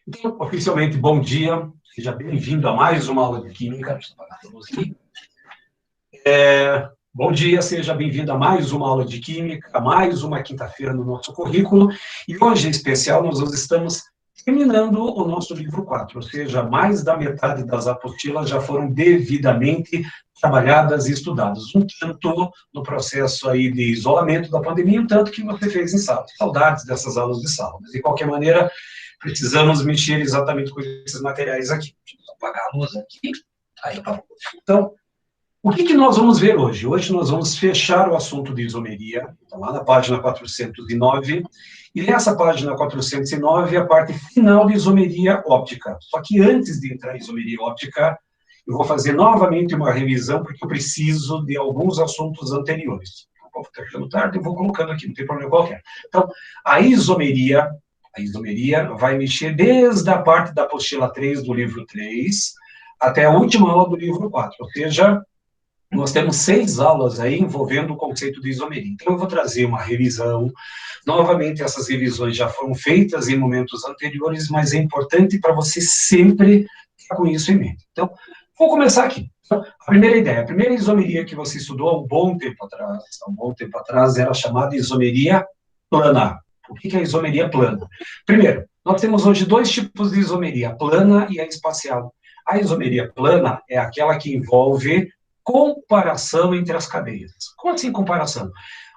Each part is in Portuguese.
Então, oficialmente, bom dia, seja bem-vindo a mais uma aula de Química. Deixa eu apagar a luz aqui. Bom dia, seja bem-vindo a mais uma aula de Química, mais uma quinta-feira no nosso currículo. E hoje, em especial, nós estamos terminando o nosso livro 4, ou seja, mais da metade das apostilas já foram devidamente trabalhadas e estudadas. Um tanto no processo aí de isolamento da pandemia, um tanto que você fez em sala. Saudades dessas aulas de sala. Mas, de qualquer maneira, precisamos mexer exatamente com esses materiais aqui. Deixa eu apagar a luz aqui. Aí, apagou. Então, o que nós vamos ver hoje? Hoje nós vamos fechar o assunto de isomeria, então, lá na página 409, e nessa página 409, a parte final de isomeria óptica. Só que antes de entrar em isomeria óptica, eu vou fazer novamente uma revisão, porque eu preciso de alguns assuntos anteriores. Vou ficar ficando tarde, eu vou colocando aqui, não tem problema qualquer. Então, a isomeria vai mexer desde a parte da apostila 3 do livro 3 até a última aula do livro 4, ou seja, nós temos 6 aulas aí envolvendo o conceito de isomeria. Então, eu vou trazer uma revisão. Novamente, essas revisões já foram feitas em momentos anteriores, mas é importante para você sempre ficar com isso em mente. Então, vou começar aqui. Então, a primeira ideia, a primeira isomeria que você estudou há um bom tempo atrás, era chamada isomeria plana. O que é a isomeria plana? Primeiro, nós temos hoje 2 tipos de isomeria, a plana e a espacial. A isomeria plana é aquela que envolve comparação entre as cadeias. Como assim comparação?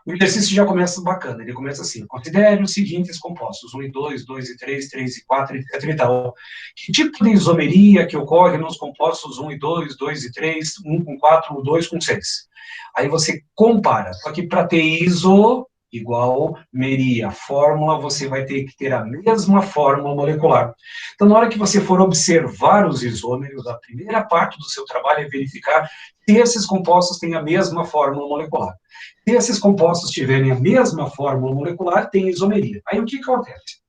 O exercício já começa bacana, ele começa assim: considere os seguintes compostos, 1 e 2, 2 e 3, 3 e 4, etc. e tal. Que tipo de isomeria que ocorre nos compostos 1 e 2, 2 e 3, 1 com 4, 2 com 6? Aí você compara, só que para ter iso igual meria, fórmula, você vai ter que ter a mesma fórmula molecular. Então, na hora que você for observar os isômeros, a primeira parte do seu trabalho é verificar se esses compostos têm a mesma fórmula molecular. Se esses compostos tiverem a mesma fórmula molecular, tem isomeria. Aí o que acontece?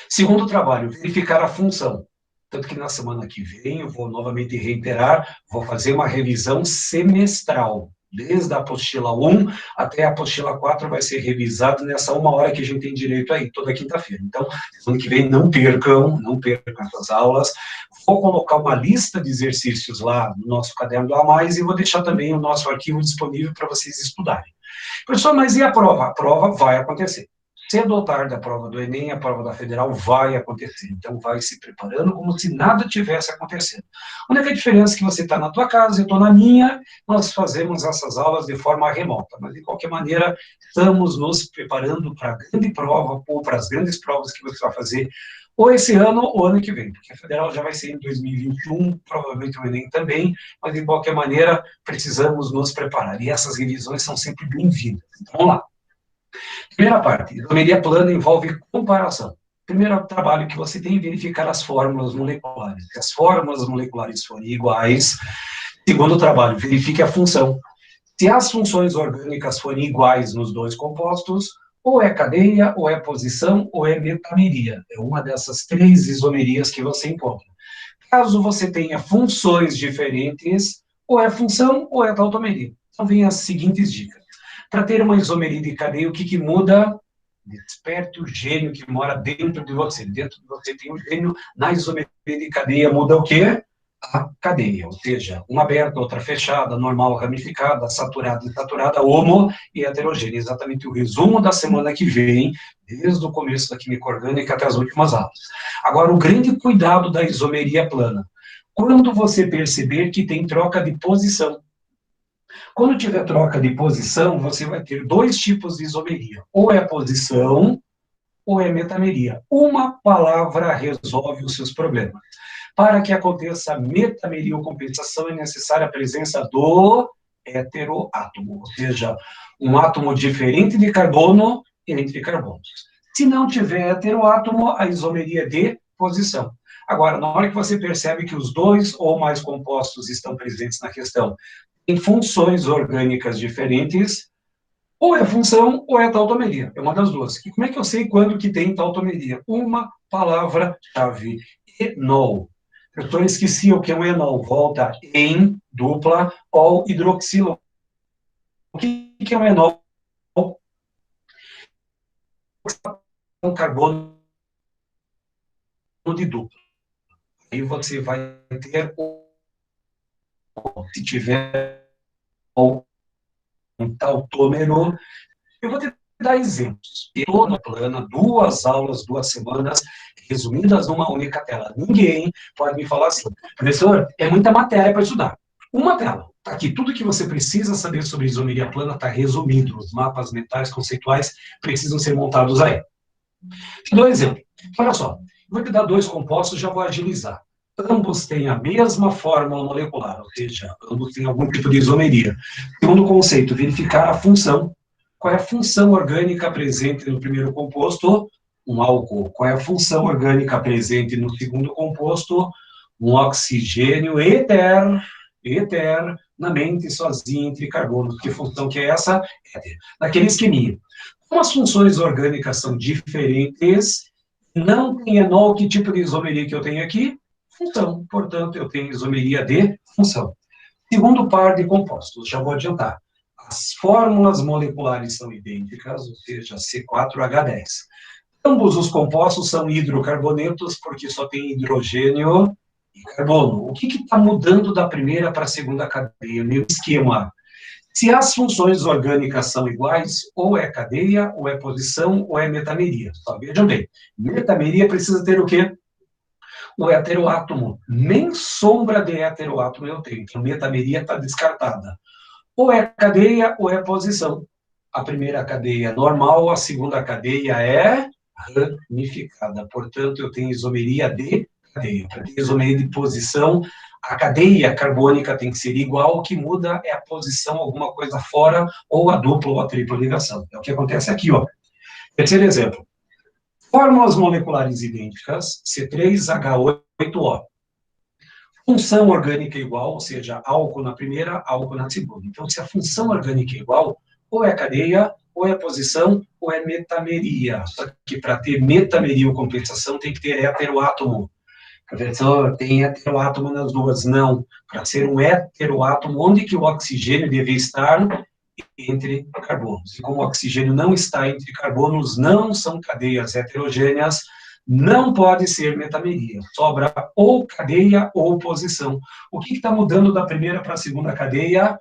Segundo trabalho, verificar a função. Tanto que na semana que vem eu vou novamente reiterar, vou fazer uma revisão semestral. Desde a apostila 1 até a apostila 4 vai ser revisado nessa 1 hora que a gente tem direito aí, toda quinta-feira. Então, semana que vem não percam essas aulas. Vou colocar uma lista de exercícios lá no nosso caderno do A+, e vou deixar também o nosso arquivo disponível para vocês estudarem. Professor, mas e a prova? A prova vai acontecer. Cedo ou tarde, a prova do Enem, a prova da Federal vai acontecer. Então, vai se preparando como se nada tivesse acontecendo. A única diferença é que você está na tua casa, eu estou na minha, nós fazemos essas aulas de forma remota. Mas, de qualquer maneira, estamos nos preparando para a grande prova, ou para as grandes provas que você vai fazer, ou esse ano, ou ano que vem, porque a Federal já vai ser em 2021, provavelmente o Enem também, mas, de qualquer maneira, precisamos nos preparar. E essas revisões são sempre bem-vindas. Então, vamos lá. Primeira parte, isomeria plana envolve comparação. Primeiro trabalho que você tem é verificar as fórmulas moleculares. Se as fórmulas moleculares forem iguais, segundo trabalho, verifique a função. Se as funções orgânicas forem iguais nos 2 compostos, ou é cadeia, ou é posição, ou é metameria. É uma dessas 3 isomerias que você encontra. Caso você tenha funções diferentes, ou é função, ou é tautomeria. Então, vem as seguintes dicas. Para ter uma isomeria de cadeia, o que muda? Desperte o gênio que mora dentro de você. Dentro de você tem o gênio. Na isomeria de cadeia muda o quê? A cadeia, ou seja, uma aberta, outra fechada, normal, ramificada, saturada, insaturada, homo e heterogênea. Exatamente o resumo da semana que vem, desde o começo da química orgânica até as últimas aulas. Agora, o grande cuidado da isomeria plana. Quando você perceber que tem troca de posição. Quando tiver troca de posição, você vai ter 2 tipos de isomeria. Ou é posição, ou é metameria. Uma palavra resolve os seus problemas. Para que aconteça metameria ou compensação, é necessária a presença do heteroátomo, ou seja, um átomo diferente de carbono entre carbonos. Se não tiver heteroátomo, a isomeria é de posição. Agora, na hora que você percebe que os 2 ou mais compostos estão presentes na questão, em funções orgânicas diferentes, ou é função ou é tautomeria. É uma das duas. E como é que eu sei quando que tem tautomeria? Uma palavra-chave, enol. Eu esqueci o que é um enol. Volta em, dupla, ol, hidroxilo. O que é um enol? Um carbono de dupla. Aí você vai ter, se tiver um tautômero, eu vou te dar exemplos. Toda plana, 2 aulas, 2 semanas, resumidas numa única tela. Ninguém pode me falar assim, professor, é muita matéria para estudar. Uma tela. Tá aqui, tudo que você precisa saber sobre isomeria plana está resumido. Os mapas mentais conceituais precisam ser montados aí. Te dou um exemplo. Olha só, vou te dar 2 compostos, já vou agilizar. Ambos têm a mesma fórmula molecular, ou seja, ambos têm algum tipo de isomeria. Segundo conceito, verificar a função. Qual é a função orgânica presente no primeiro composto? Um álcool. Qual é a função orgânica presente no segundo composto? Um oxigênio eternamente sozinho entre carbonos. Que função que é essa? Éter. Naquele esqueminha. Como as funções orgânicas são diferentes, não tem enol, que tipo de isomeria que eu tenho aqui? Função. Portanto, eu tenho isomeria de função. Segundo par de compostos, já vou adiantar. As fórmulas moleculares são idênticas, ou seja, C4H10. Ambos os compostos são hidrocarbonetos, porque só tem hidrogênio e carbono. O que está mudando da primeira para a segunda cadeia? Meu esquema. Se as funções orgânicas são iguais, ou é cadeia, ou é posição, ou é metameria. Só vejam bem, metameria precisa ter o quê? O heteroátomo. Nem sombra de heteroátomo eu tenho, então metameria está descartada. Ou é cadeia, ou é posição. A primeira cadeia é normal, a segunda cadeia é ramificada. Portanto, eu tenho isomeria de cadeia. Para ter isomeria de posição, a cadeia carbônica tem que ser igual, o que muda é a posição, alguma coisa fora, ou a dupla ou a tripla ligação. É o que acontece aqui, ó. Terceiro exemplo. Fórmulas moleculares idênticas, C3H8O. Função orgânica igual, ou seja, álcool na primeira, álcool na segunda. Então, se a função orgânica é igual, ou é cadeia, ou é posição, ou é metameria. Só que para ter metameria ou compensação, tem que ter heteroátomo. Professor, tem heteroátomo nas duas? Não. Para ser um heteroátomo, onde que o oxigênio deve estar? Entre carbonos. E como o oxigênio não está entre carbonos, não são cadeias heterogêneas, não pode ser metameria. Sobra ou cadeia ou posição. O que está mudando da primeira para a segunda cadeia?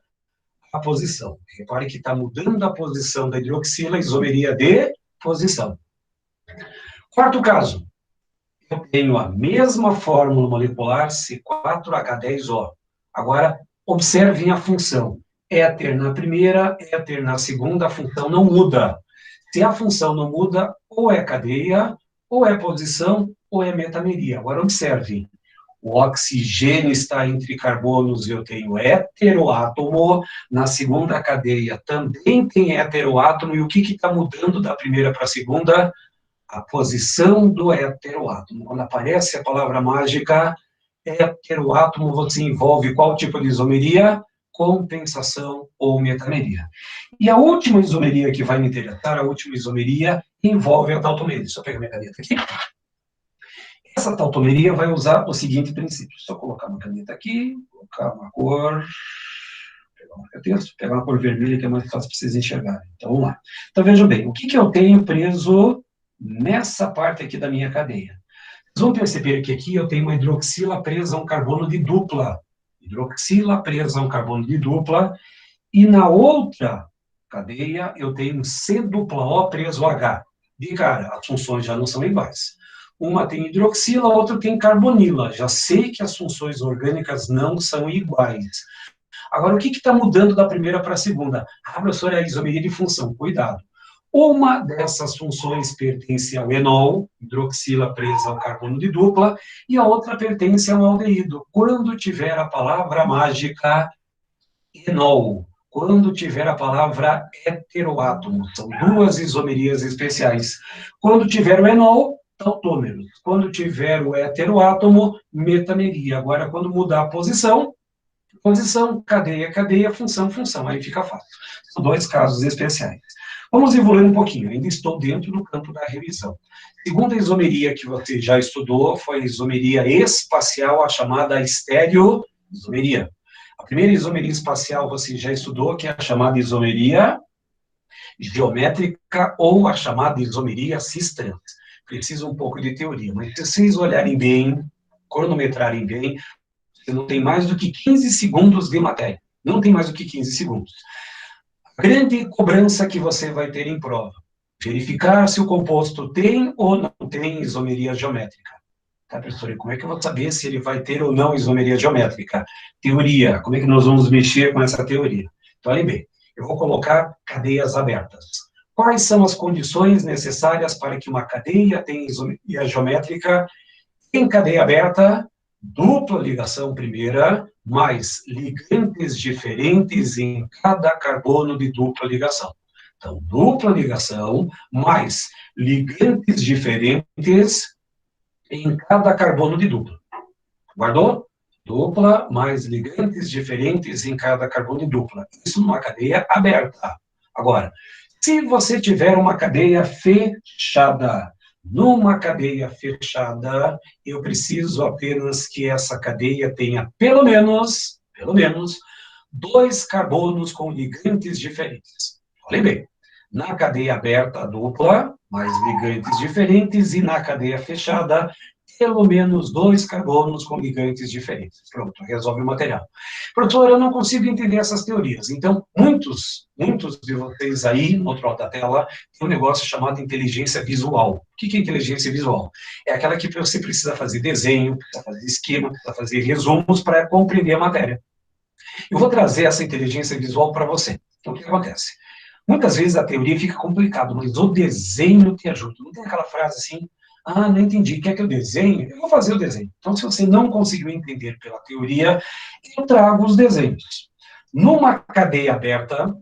A posição. Repare que está mudando a posição da hidroxila, isomeria de posição. Quarto caso. Eu tenho a mesma fórmula molecular, C4H10O. Agora, observem a função. Éter na primeira, éter na segunda, a função não muda. Se a função não muda, ou é cadeia, ou é posição, ou é metameria. Agora, observem. O oxigênio está entre carbonos, eu tenho heteroátomo. Na segunda cadeia também tem heteroátomo. E o que está mudando da primeira para a segunda? A posição do heteroátomo. Quando aparece a palavra mágica heteroátomo, você envolve qual tipo de isomeria? Compensação ou metameria. E a última isomeria que vai me interessar, a última isomeria, envolve a tautomeria. Deixa eu pegar minha caneta aqui. Essa tautomeria vai usar o seguinte princípio. Só colocar uma caneta aqui, colocar uma cor, pegar uma cor vermelha que é mais fácil para vocês enxergarem. Então, vamos lá. Então, vejam bem, o que eu tenho preso nessa parte aqui da minha cadeia? Vocês vão perceber que aqui eu tenho uma hidroxila presa a um carbono de dupla. Hidroxila presa a um carbono de dupla. E na outra cadeia eu tenho um C-dupla-O preso a H. De cara, as funções já não são iguais. Uma tem hidroxila, a outra tem carbonila. Já sei que as funções orgânicas não são iguais. Agora, o que está mudando da primeira para a segunda? Ah, professor, é a isomeria de função. Cuidado. Uma dessas funções pertence ao enol, hidroxila presa ao carbono de dupla, e a outra pertence ao aldeído. Quando tiver a palavra mágica enol, quando tiver a palavra heteroátomo, são 2 isomerias especiais. Quando tiver o enol, tautômeros. Quando tiver o heteroátomo, metameria. Agora, quando mudar a posição, cadeia, cadeia, função, função. Aí fica fácil. São 2 casos especiais. Vamos evoluir um pouquinho. Ainda estou dentro do campo da revisão. Segunda isomeria que você já estudou foi a isomeria espacial, a chamada estereoisomeria. A primeira isomeria espacial você já estudou, que é a chamada isomeria geométrica ou a chamada isomeria cis-trans. precisa um pouco de teoria, mas se vocês olharem bem, cronometrarem bem, você não tem mais do que 15 segundos de matéria. Não tem mais do que 15 segundos. A grande cobrança que você vai ter em prova: verificar se o composto tem ou não tem isomeria geométrica. Tá, professor, e como é que eu vou saber se ele vai ter ou não isomeria geométrica? Teoria, como é que nós vamos mexer com essa teoria? Então, olha bem, eu vou colocar cadeias abertas. Quais são as condições necessárias para que uma cadeia tenha isomeria geométrica? Em cadeia aberta, dupla ligação primeira, mais ligantes diferentes em cada carbono de dupla ligação. Então, dupla ligação, mais ligantes diferentes em cada carbono de dupla. Guardou? Dupla mais ligantes diferentes em cada carbono de dupla. Isso numa cadeia aberta. Agora, se você tiver uma cadeia fechada, numa cadeia fechada, eu preciso apenas que essa cadeia tenha pelo menos, dois carbonos com ligantes diferentes. Olhem bem, na cadeia aberta dupla, mais ligantes diferentes, e na cadeia fechada, pelo menos dois carbonos com ligantes diferentes. Pronto, resolve o material. Professor, eu não consigo entender essas teorias. Então, muitos de vocês aí, no outro lado da tela, tem um negócio chamado inteligência visual. O que é inteligência visual? É aquela que você precisa fazer desenho, precisa fazer esquema, precisa fazer resumos para compreender a matéria. Eu vou trazer essa inteligência visual para você. Então, o que acontece? Muitas vezes a teoria fica complicada, mas o desenho te ajuda. Não tem aquela frase assim: ah, não entendi, quer que eu desenhe? Eu vou fazer o desenho. Então, se você não conseguiu entender pela teoria, eu trago os desenhos. Numa cadeia aberta,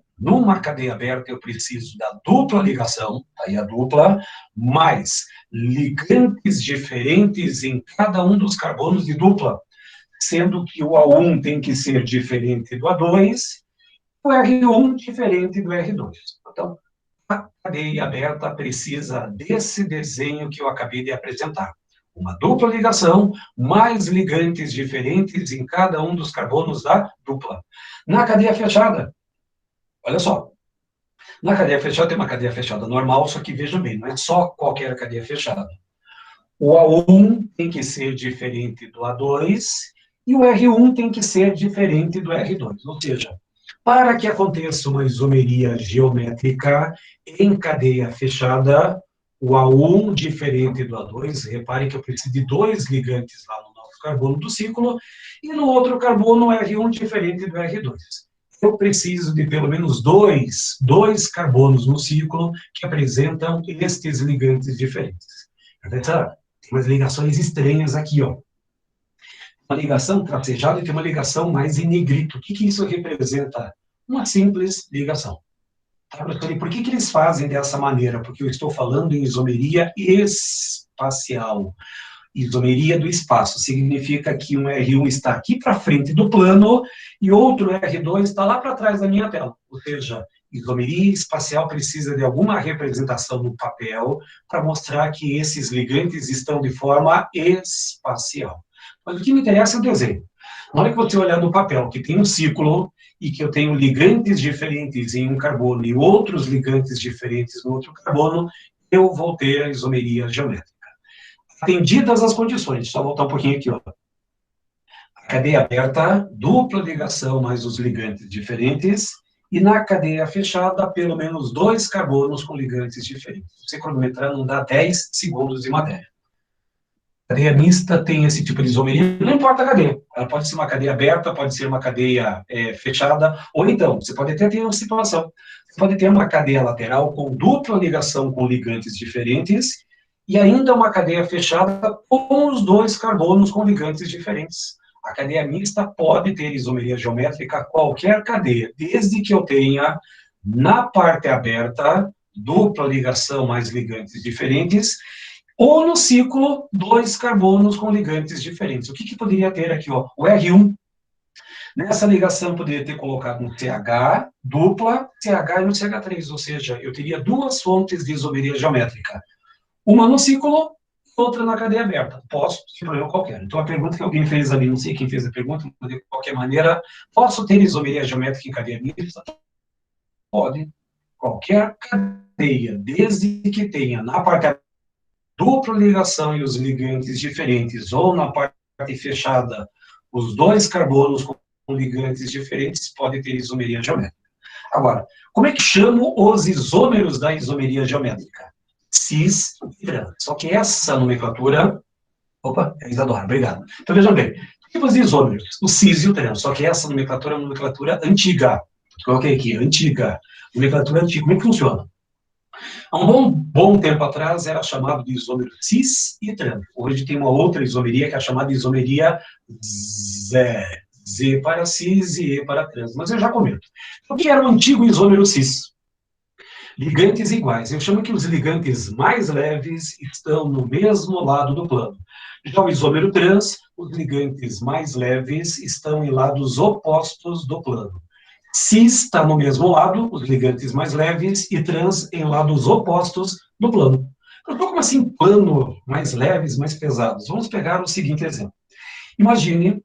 eu preciso da dupla ligação, aí a dupla, mais ligantes diferentes em cada um dos carbonos de dupla, sendo que o A1 tem que ser diferente do A2, o R1 diferente do R2. Então, a cadeia aberta precisa desse desenho que eu acabei de apresentar. Uma dupla ligação, mais ligantes diferentes em cada um dos carbonos da dupla. Na cadeia fechada, olha só, na cadeia fechada tem uma cadeia fechada normal, só que veja bem, não é só qualquer cadeia fechada. O A1 tem que ser diferente do A2 e o R1 tem que ser diferente do R2, ou seja, para que aconteça uma isomeria geométrica em cadeia fechada, o A1 diferente do A2, repare que eu preciso de dois ligantes lá no nosso carbono do ciclo, e no outro carbono, R1 diferente do R2. Eu preciso de pelo menos dois carbonos no ciclo que apresentam estes ligantes diferentes. Tem umas ligações estranhas aqui, ó. Uma ligação tracejada e tem uma ligação mais em negrito. O que isso representa? Uma simples ligação. Tá, professor? E por que eles fazem dessa maneira? Porque eu estou falando em isomeria espacial. Isomeria do espaço significa que um R1 está aqui para frente do plano e outro R2 está lá para trás da minha tela. Ou seja, isomeria espacial precisa de alguma representação no papel para mostrar que esses ligantes estão de forma espacial. Mas o que me interessa é o desenho. Na hora que você olhar no papel que tem um ciclo e que eu tenho ligantes diferentes em um carbono e outros ligantes diferentes no outro carbono, eu vou ter a isomeria geométrica. Atendidas as condições, só voltar um pouquinho aqui, ó. A cadeia aberta, dupla ligação mais os ligantes diferentes, e na cadeia fechada, pelo menos dois carbonos com ligantes diferentes. Se você cronometrar, não dá 10 segundos de matéria. A cadeia mista tem esse tipo de isomeria, não importa a cadeia. Ela pode ser uma cadeia aberta, pode ser uma cadeia fechada, ou então, você pode até ter uma situação. Você pode ter uma cadeia lateral com dupla ligação com ligantes diferentes, e ainda uma cadeia fechada com os dois carbonos com ligantes diferentes. A cadeia mista pode ter isomeria geométrica qualquer cadeia, desde que eu tenha, na parte aberta, dupla ligação mais ligantes diferentes, ou no ciclo, dois carbonos com ligantes diferentes. O que poderia ter aqui? Ó? O R1, nessa ligação, poderia ter colocado um CH, dupla, CH e um CH3, ou seja, eu teria duas fontes de isomeria geométrica. Uma no ciclo, outra na cadeia aberta. Posso, sem problema qualquer. Então, a pergunta que alguém fez ali, não sei quem fez a pergunta, mas de qualquer maneira, posso ter isomeria geométrica em cadeia mista? Pode. Qualquer cadeia, desde que tenha na parte dupla ligação e os ligantes diferentes, ou na parte fechada, os dois carbonos com ligantes diferentes, podem ter isomeria geométrica. Agora, como é que chamo os isômeros da isomeria geométrica? Cis e trans. Só que essa nomenclatura... Opa, é Isadora, obrigado. Então, vejam bem, tipos de isômeros, o cis e o trans, só que essa nomenclatura é uma nomenclatura antiga. Coloquei aqui, antiga. Nomenclatura antiga, como é que funciona? Há um bom tempo atrás era chamado de isômero cis e trans. Hoje tem uma outra isomeria que é chamada de isomeria Z. Z para cis e E para trans. Mas eu já comento. O que era o antigo isômero cis? Ligantes iguais. Eu chamo que os ligantes mais leves estão no mesmo lado do plano. Já o isômero trans, os ligantes mais leves estão em lados opostos do plano. Cis está no mesmo lado, os ligantes mais leves, e trans em lados opostos do plano. Então, como assim plano mais leves, mais pesados? Vamos pegar o seguinte exemplo. Imagine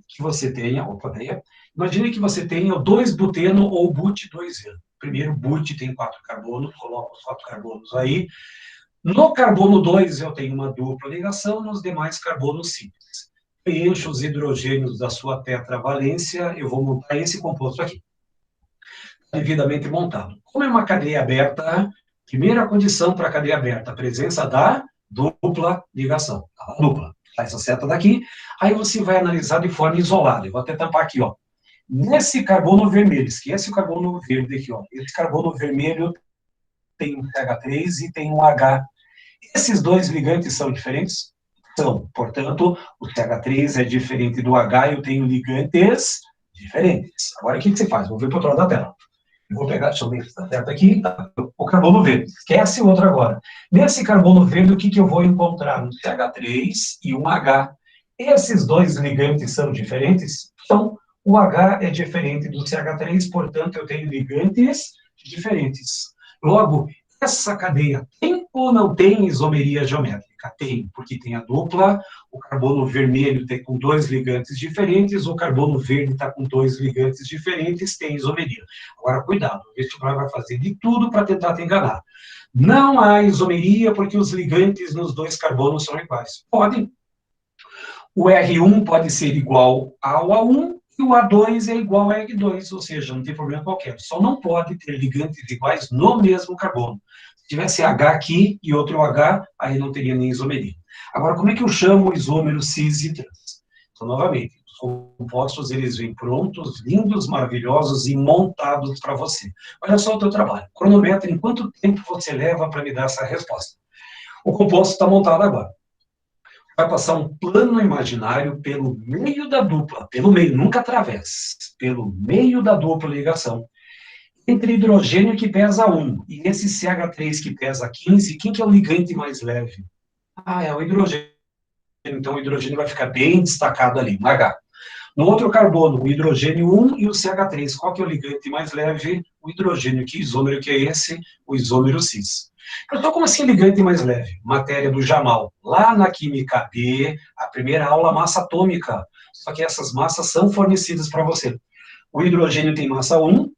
que você tenha, imagine que você tenha 2-buteno ou but-2-eno. Primeiro, but tem 4 carbonos, coloco os 4 carbonos aí. No carbono 2 eu tenho uma dupla ligação, nos demais carbonos simples. Preencho os hidrogênios da sua tetravalência, eu vou montar esse composto aqui. Devidamente montado. Como é uma cadeia aberta, primeira condição para a cadeia aberta, a presença da dupla ligação. A dupla. Essa seta daqui, aí você vai analisar de forma isolada. Eu vou até tampar aqui, ó. Nesse carbono vermelho, esquece o carbono verde aqui, ó. Esse carbono vermelho tem um CH3 e tem um H. Esses dois ligantes são diferentes? São. Portanto, o CH3 é diferente do H e eu tenho ligantes diferentes. Agora, o que você faz? Vou ver para o outro lado da tela. Eu vou pegar, deixa eu ver se está certo aqui, o carbono verde. Esquece o outro agora. Nesse carbono verde, o que eu vou encontrar? Um CH3 e um H. Esses dois ligantes são diferentes? São. O H é diferente do CH3, portanto, eu tenho ligantes diferentes. Logo, essa cadeia tem ou não tem isomeria geométrica? Tem, porque tem a dupla, o carbono vermelho tem com 2 ligantes diferentes, o carbono verde está com 2 ligantes diferentes, tem isomeria. Agora, cuidado, o vestibular vai fazer de tudo para tentar te enganar. Não há isomeria porque os ligantes nos 2 carbonos são iguais. Podem. O R1 pode ser igual ao A1 e o A2 é igual ao R2, ou seja, não tem problema qualquer. Só não pode ter ligantes iguais no mesmo carbono. Se tivesse H aqui e outro H, aí não teria nem isomeria. Agora, como é que eu chamo o isômero cis e trans? Então, novamente, os compostos, eles vêm prontos, lindos, maravilhosos e montados para você. Olha só o teu trabalho. Cronometra em quanto tempo você leva para me dar essa resposta. O composto está montado agora. Vai passar um plano imaginário pelo meio da dupla, pelo meio, nunca através, pelo meio da dupla ligação, entre hidrogênio que pesa 1 e esse CH3 que pesa 15, quem que é o ligante mais leve? Ah, é o hidrogênio. Então o hidrogênio vai ficar bem destacado ali, um H. No outro carbono, o hidrogênio 1 e o CH3, qual que é o ligante mais leve? O hidrogênio. Que isômero que é esse? O isômero cis. Então, como assim ligante mais leve? Matéria do Jamal. Lá na Química B, a primeira aula, massa atômica. Só que essas massas são fornecidas para você. O hidrogênio tem massa 1,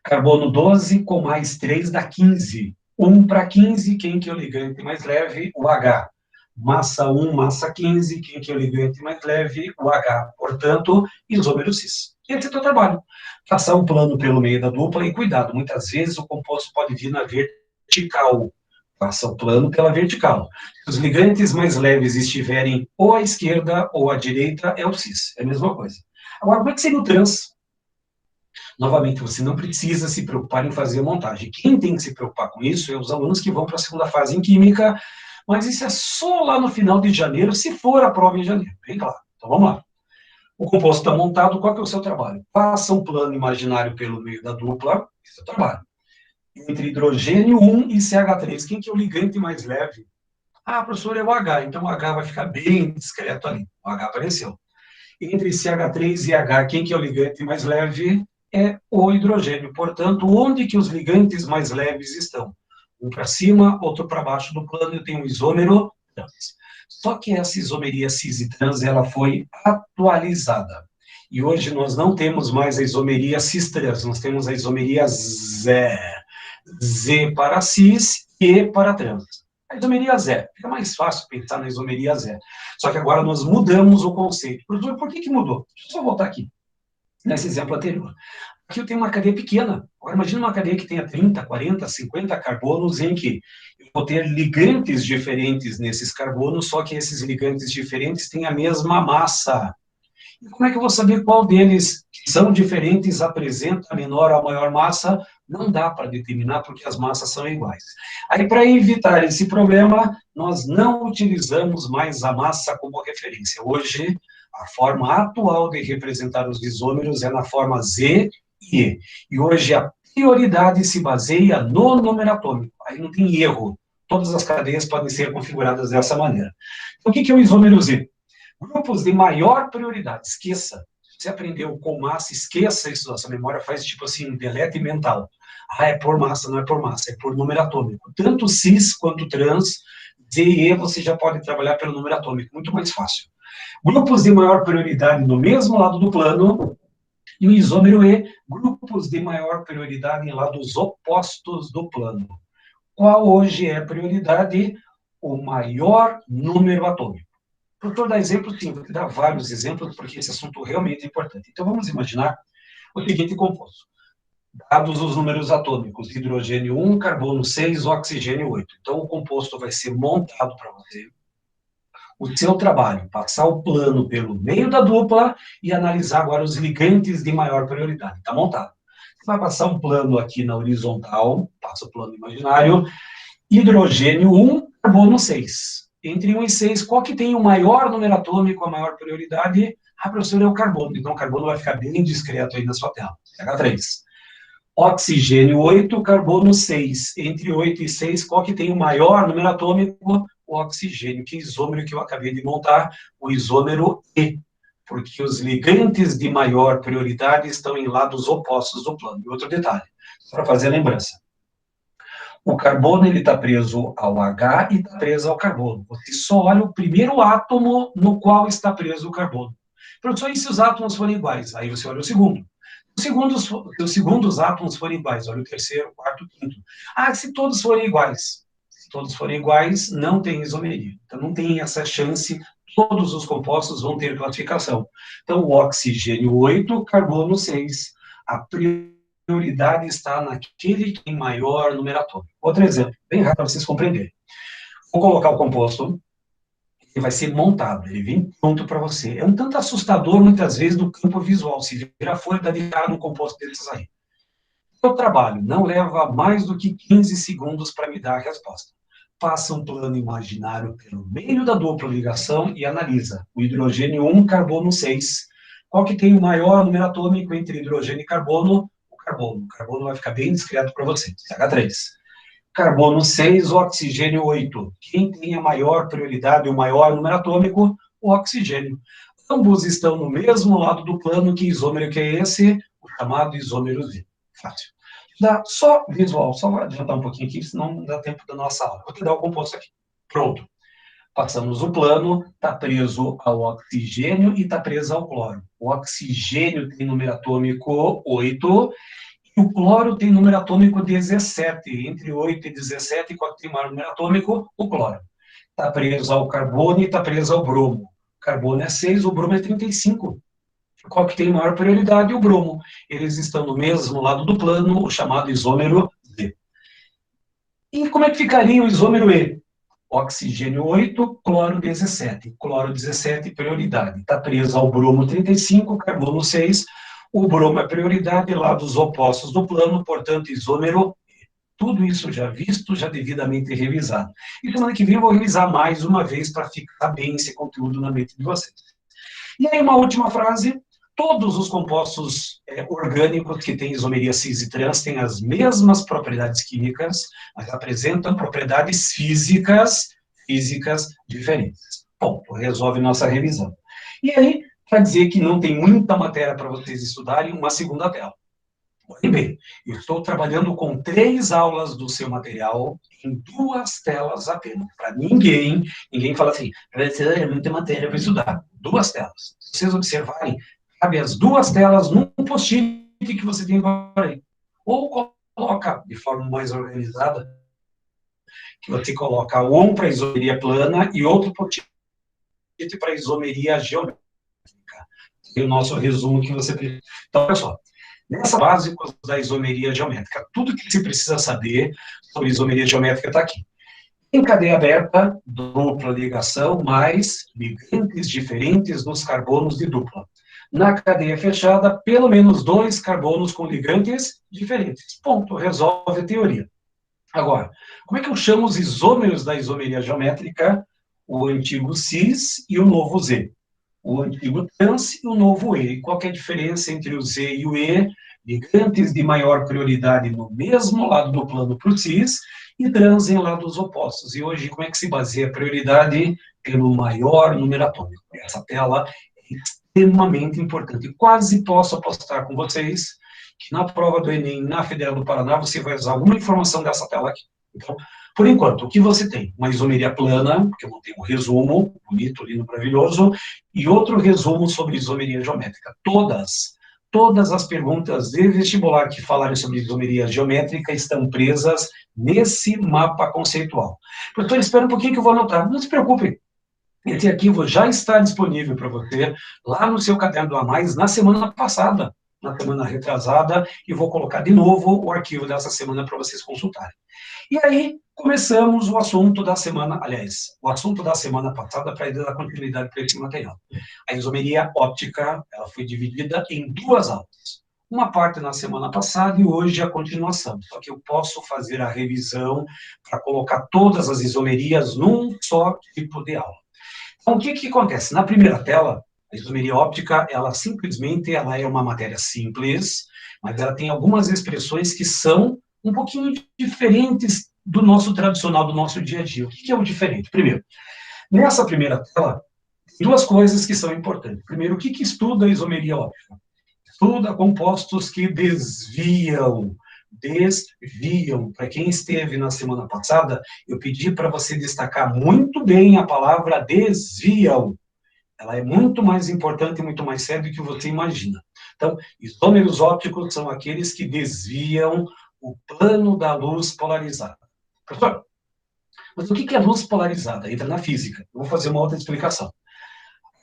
carbono 12 com mais 3 dá 15. 1 para 15, quem que é o ligante mais leve? O H. Massa 1, massa 15, quem que é o ligante mais leve? O H. Portanto, isômero cis. Esse é o teu trabalho. Passar um plano pelo meio da dupla e cuidado, muitas vezes o composto pode vir na vertical. Passa o plano pela vertical. Se os ligantes mais leves estiverem ou à esquerda ou à direita, é o cis. É a mesma coisa. Agora, como é que seria o trans? Novamente, você não precisa se preocupar em fazer a montagem. Quem tem que se preocupar com isso é os alunos que vão para a segunda fase em Química, mas isso é só lá no final de janeiro, se for a prova em janeiro, bem claro. Então, vamos lá. O composto está montado, qual que é o seu trabalho? Passa um plano imaginário pelo meio da dupla, esse é o trabalho. Entre hidrogênio 1 e CH3, quem que é o ligante mais leve? Ah, professor, é o H, então o H vai ficar bem discreto ali. O H apareceu. Entre CH3 e H, quem que é o ligante mais leve? É o hidrogênio. Portanto, onde que os ligantes mais leves estão? Um para cima, outro para baixo do plano, eu tenho um isômero trans. Só que essa isomeria cis e trans, ela foi atualizada. E hoje nós não temos mais a isomeria cis-trans, nós temos a isomeria Z. Z para cis e para trans. A isomeria zero. Fica mais fácil pensar na isomeria zero. Só que agora nós mudamos o conceito. Professor, por que mudou? Deixa eu só voltar aqui, nesse exemplo anterior. Aqui eu tenho uma cadeia pequena. Agora, imagina uma cadeia que tenha 30, 40, 50 carbonos, em que eu vou ter ligantes diferentes nesses carbonos, só que esses ligantes diferentes têm a mesma massa. E como é que eu vou saber qual deles que são diferentes apresenta a menor ou a maior massa? Não dá para determinar, porque as massas são iguais. Aí, para evitar esse problema, nós não utilizamos mais a massa como referência. Hoje, a forma atual de representar os isômeros é na forma Z e E. E hoje a prioridade se baseia no número atômico. Aí não tem erro. Todas as cadeias podem ser configuradas dessa maneira. Então, o que é o isômero Z? Grupos de maior prioridade, esqueça. Você aprendeu com massa, esqueça isso da sua memória, faz tipo assim, delete mental. Ah, é por massa, não é por massa, é por número atômico. Tanto cis quanto trans, Z e E, você já pode trabalhar pelo número atômico, muito mais fácil. Grupos de maior prioridade no mesmo lado do plano, e o isômero E, grupos de maior prioridade em lados opostos do plano. Qual hoje é a prioridade? O maior número atômico. Doutor, dar exemplo, sim, vou te dar vários exemplos, porque esse assunto realmente é importante. Então, vamos imaginar o seguinte composto. Dados os números atômicos, hidrogênio 1, carbono 6, oxigênio 8. Então, o composto vai ser montado para você. O seu trabalho, passar o plano pelo meio da dupla e analisar agora os ligantes de maior prioridade. Está montado. Você vai passar um plano aqui na horizontal, passa o plano imaginário, hidrogênio 1, carbono 6. Entre 1 e 6, qual que tem o maior número atômico, a maior prioridade? Ah, professor, é o carbono. Então, o carbono vai ficar bem discreto aí na sua tela. H3. Oxigênio 8, carbono 6. Entre 8 e 6, qual que tem o maior número atômico? O oxigênio, que é o isômero que eu acabei de montar, o isômero E. Porque os ligantes de maior prioridade estão em lados opostos do plano. E outro detalhe, só para fazer a lembrança. O carbono está preso ao H e está preso ao carbono. Você só olha o primeiro átomo no qual está preso o carbono. Professor, e se os átomos forem iguais? Aí você olha o segundo. Os segundos átomos forem iguais, olha o terceiro, o quarto, o quinto. Ah, se todos forem iguais. Se todos forem iguais, não tem isomeria. Então, não tem essa chance, todos os compostos vão ter classificação. Então, o oxigênio 8, carbono 6. A prioridade está naquele que tem maior número atômico. Outro exemplo, bem rápido para vocês compreenderem. Vou colocar o composto, ele vai ser montado, ele vem pronto para você. É um tanto assustador, muitas vezes, no campo visual. Se virar folha, dá de cara no composto desses aí. O trabalho não leva mais do que 15 segundos para me dar a resposta. Faça um plano imaginário pelo meio da dupla ligação e analisa. O hidrogênio 1, carbono 6. Qual que tem o maior número atômico entre hidrogênio e carbono? O carbono. O carbono vai ficar bem discreto para você. H3. Carbono 6, oxigênio 8. Quem tem a maior prioridade, o maior número atômico? O oxigênio. Ambos estão no mesmo lado do plano. Que isômero que é esse? O chamado isômero Z. Fácil. Dá só visual, só vou adiantar um pouquinho aqui, senão não dá tempo da nossa aula. Vou te dar o composto aqui. Pronto. Passamos o plano, está preso ao oxigênio e está preso ao cloro. O oxigênio tem número atômico 8, e o cloro tem número atômico 17. Entre 8 e 17, qual tem maior número atômico? O cloro. Está preso ao carbono e está preso ao bromo. O carbono é 6, o bromo é 35. Qual que tem maior prioridade? O bromo. Eles estão no mesmo lado do plano, o chamado isômero Z. E como é que ficaria o isômero E? Oxigênio 8, cloro 17. Cloro 17, prioridade. Está preso ao bromo 35, carbono 6. O bromo é prioridade, lados opostos do plano, portanto, isômero E. Tudo isso já visto, já devidamente revisado. E semana que vem eu vou revisar mais uma vez para ficar bem esse conteúdo na mente de vocês. E aí, uma última frase. Todos os compostos orgânicos que têm isomeria cis e trans têm as mesmas propriedades químicas, mas apresentam propriedades físicas diferentes. Ponto, resolve nossa revisão. E aí, para dizer que não tem muita matéria para vocês estudarem, uma segunda tela. Olhem bem, eu estou trabalhando com 3 aulas do seu material em 2 telas apenas. Para ninguém fala assim, professor, é muita matéria para estudar. 2 telas. Se vocês observarem, cabe as 2 telas num post-it que você tem por aí. Ou coloca de forma mais organizada que você coloca um para isomeria plana e outro post-it para isomeria geométrica. E o nosso resumo que você precisa. Então, olha só, nessa básica da isomeria geométrica, tudo que você precisa saber sobre isomeria geométrica está aqui. Em cadeia aberta, dupla ligação, mais ligantes diferentes nos carbonos de dupla. Na cadeia fechada, pelo menos 2 carbonos com ligantes diferentes. Ponto, resolve a teoria. Agora, como é que eu chamo os isômeros da isomeria geométrica? O antigo cis e o novo Z. O antigo trans e o novo E. Qual é a diferença entre o Z e o E? Ligantes de maior prioridade no mesmo lado do plano para o cis e trans em lados opostos. E hoje, como é que se baseia a prioridade? Pelo maior número atômico. Essa tela é extremamente importante. Quase posso apostar com vocês que na prova do Enem, na Federal do Paraná, você vai usar alguma informação dessa tela aqui. Então, por enquanto, o que você tem? Uma isomeria plana, que eu montei um resumo, bonito, lindo, maravilhoso, e outro resumo sobre isomeria geométrica. Todas as perguntas de vestibular que falarem sobre isomeria geométrica estão presas nesse mapa conceitual. Professor, espera um pouquinho que eu vou anotar. Não se preocupe. Esse arquivo já está disponível para você lá no seu caderno do A+, na semana passada, na semana retrasada, e vou colocar de novo o arquivo dessa semana para vocês consultarem. E aí, começamos o assunto da semana, aliás, o assunto da semana passada para dar continuidade para esse material. A isomeria óptica, ela foi dividida em 2 aulas. Uma parte na semana passada e hoje a continuação. Só que eu posso fazer a revisão para colocar todas as isomerias num só tipo de aula. Então, o que acontece? Na primeira tela, a isomeria óptica, ela simplesmente ela é uma matéria simples, mas ela tem algumas expressões que são um pouquinho diferentes do nosso tradicional, do nosso dia a dia. O que é o diferente? Primeiro, nessa primeira tela, tem 2 coisas que são importantes. Primeiro, o que estuda a isomeria óptica? Estuda compostos que desviam. Para quem esteve na semana passada, eu pedi para você destacar muito bem a palavra desviam. Ela é muito mais importante e muito mais séria do que você imagina. Então, isômeros ópticos são aqueles que desviam o plano da luz polarizada. Professor, mas o que é luz polarizada? Entra na física. Eu vou fazer uma outra explicação.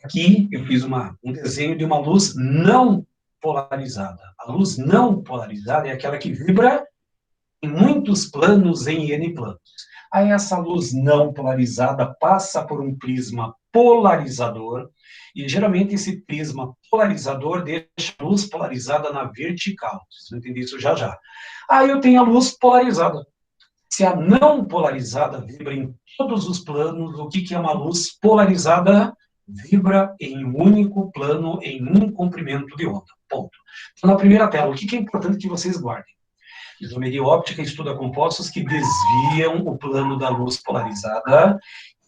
Aqui eu fiz um desenho de uma luz não polarizada. A luz não polarizada é aquela que vibra em muitos planos, em N planos. Aí essa luz não polarizada passa por um prisma polarizador, e geralmente esse prisma polarizador deixa a luz polarizada na vertical. Vocês vão entender isso já já. Aí eu tenho a luz polarizada. Se a não polarizada vibra em todos os planos, o que é uma luz polarizada? Vibra em um único plano, em um comprimento de onda. Ponto. Então, na primeira tela, o que é importante que vocês guardem? Isomeria óptica estuda compostos que desviam o plano da luz polarizada.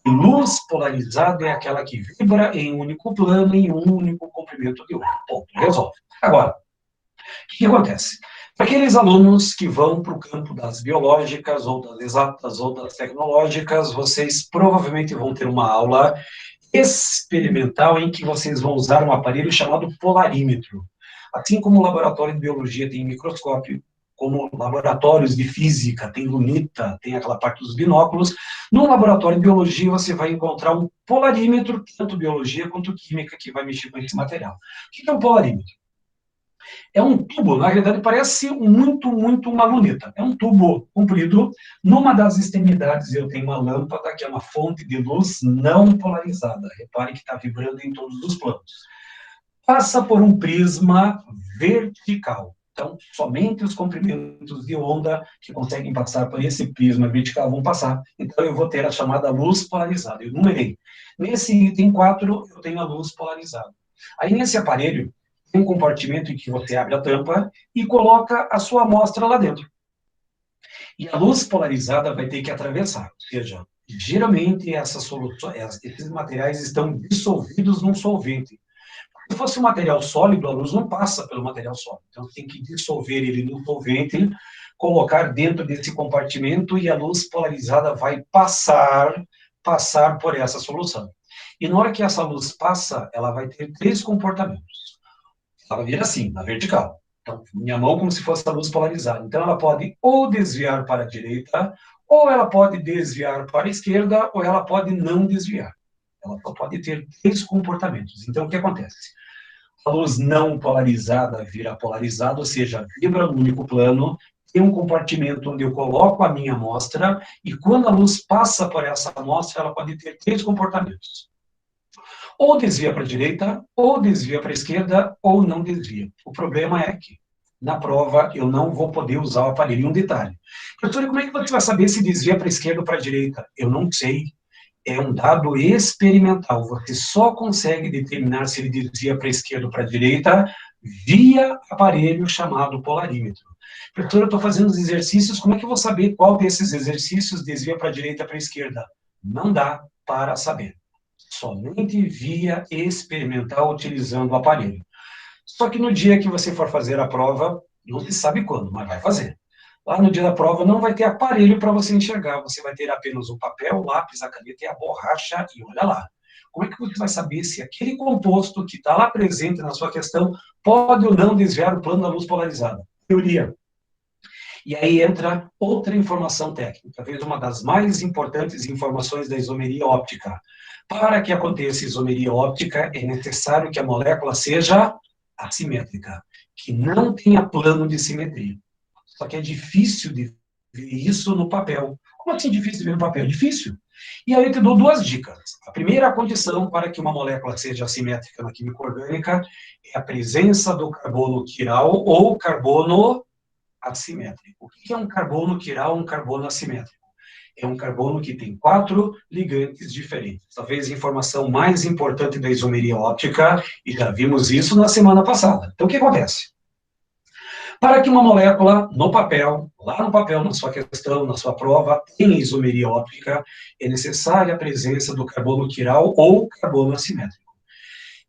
E luz polarizada é aquela que vibra em um único plano, em um único comprimento de onda. Ponto. Resolve. Agora, o que acontece? Para aqueles alunos que vão para o campo das biológicas, ou das exatas, ou das tecnológicas, vocês provavelmente vão ter uma aula experimental em que vocês vão usar um aparelho chamado polarímetro. Assim como o laboratório de biologia tem microscópio, como laboratórios de física tem lunita, tem aquela parte dos binóculos, no laboratório de biologia você vai encontrar um polarímetro, tanto biologia quanto química, que vai mexer com esse material. O que é um polarímetro? É um tubo, na realidade parece muito uma luneta. É um tubo comprido. Numa das extremidades eu tenho uma lâmpada, que é uma fonte de luz não polarizada. Repare que está vibrando em todos os planos. Passa por um prisma vertical. Então, somente os comprimentos de onda que conseguem passar por esse prisma vertical vão passar. Então, eu vou ter a chamada luz polarizada. Eu numerei. Nesse item 4, eu tenho a luz polarizada. Aí, nesse aparelho, tem um compartimento em que você abre a tampa e coloca a sua amostra lá dentro. E a luz polarizada vai ter que atravessar. Ou seja, geralmente esses materiais estão dissolvidos num solvente. Se fosse um material sólido, a luz não passa pelo material sólido. Então, tem que dissolver ele no solvente, colocar dentro desse compartimento e a luz polarizada vai passar por essa solução. E na hora que essa luz passa, ela vai ter 3 comportamentos. Ela vira assim, na vertical. Então, minha mão como se fosse a luz polarizada. Então, ela pode ou desviar para a direita Ou ela pode desviar para a esquerda, ou ela pode não desviar. Ela só pode ter 3 comportamentos. Então, o que acontece? A luz não polarizada vira polarizada, ou seja, vibra no único plano, tem um compartimento onde eu coloco a minha amostra, e quando a luz passa por essa amostra, ela pode ter 3 comportamentos. Ou desvia para a direita, ou desvia para a esquerda, ou não desvia. O problema é que, na prova, eu não vou poder usar o aparelho. E um detalhe. Professor, como é que você vai saber se desvia para a esquerda ou para a direita? Eu não sei. É um dado experimental. Você só consegue determinar se ele desvia para a esquerda ou para a direita via aparelho chamado polarímetro. Professor, eu estou fazendo os exercícios, como é que eu vou saber qual desses exercícios desvia para a direita ou para a esquerda? Não dá para saber. Somente via experimental utilizando o aparelho. Só que no dia que você for fazer a prova, não se sabe quando, mas vai fazer. Lá no dia da prova não vai ter aparelho para você enxergar, você vai ter apenas o papel, o lápis, a caneta e a borracha, e olha lá. Como é que você vai saber se aquele composto que está lá presente na sua questão pode ou não desviar o plano da luz polarizada? Teoria. E aí entra outra informação técnica, talvez uma das mais importantes informações da isomeria óptica. Para que aconteça isomeria óptica, é necessário que a molécula seja assimétrica, que não tenha plano de simetria. Só que é difícil de ver isso no papel. Como assim difícil de ver no papel? Difícil. E aí eu te dou 2 dicas. A primeira condição para que uma molécula seja assimétrica na química orgânica é a presença do carbono quiral ou carbono assimétrico. O que é um carbono quiral ou um carbono assimétrico? É um carbono que tem 4 ligantes diferentes. Talvez a informação mais importante da isomeria óptica, e já vimos isso na semana passada. Então, o que acontece? Para que uma molécula, no papel, lá no papel, na sua questão, na sua prova, tenha isomeria óptica, é necessária a presença do carbono quiral ou carbono assimétrico.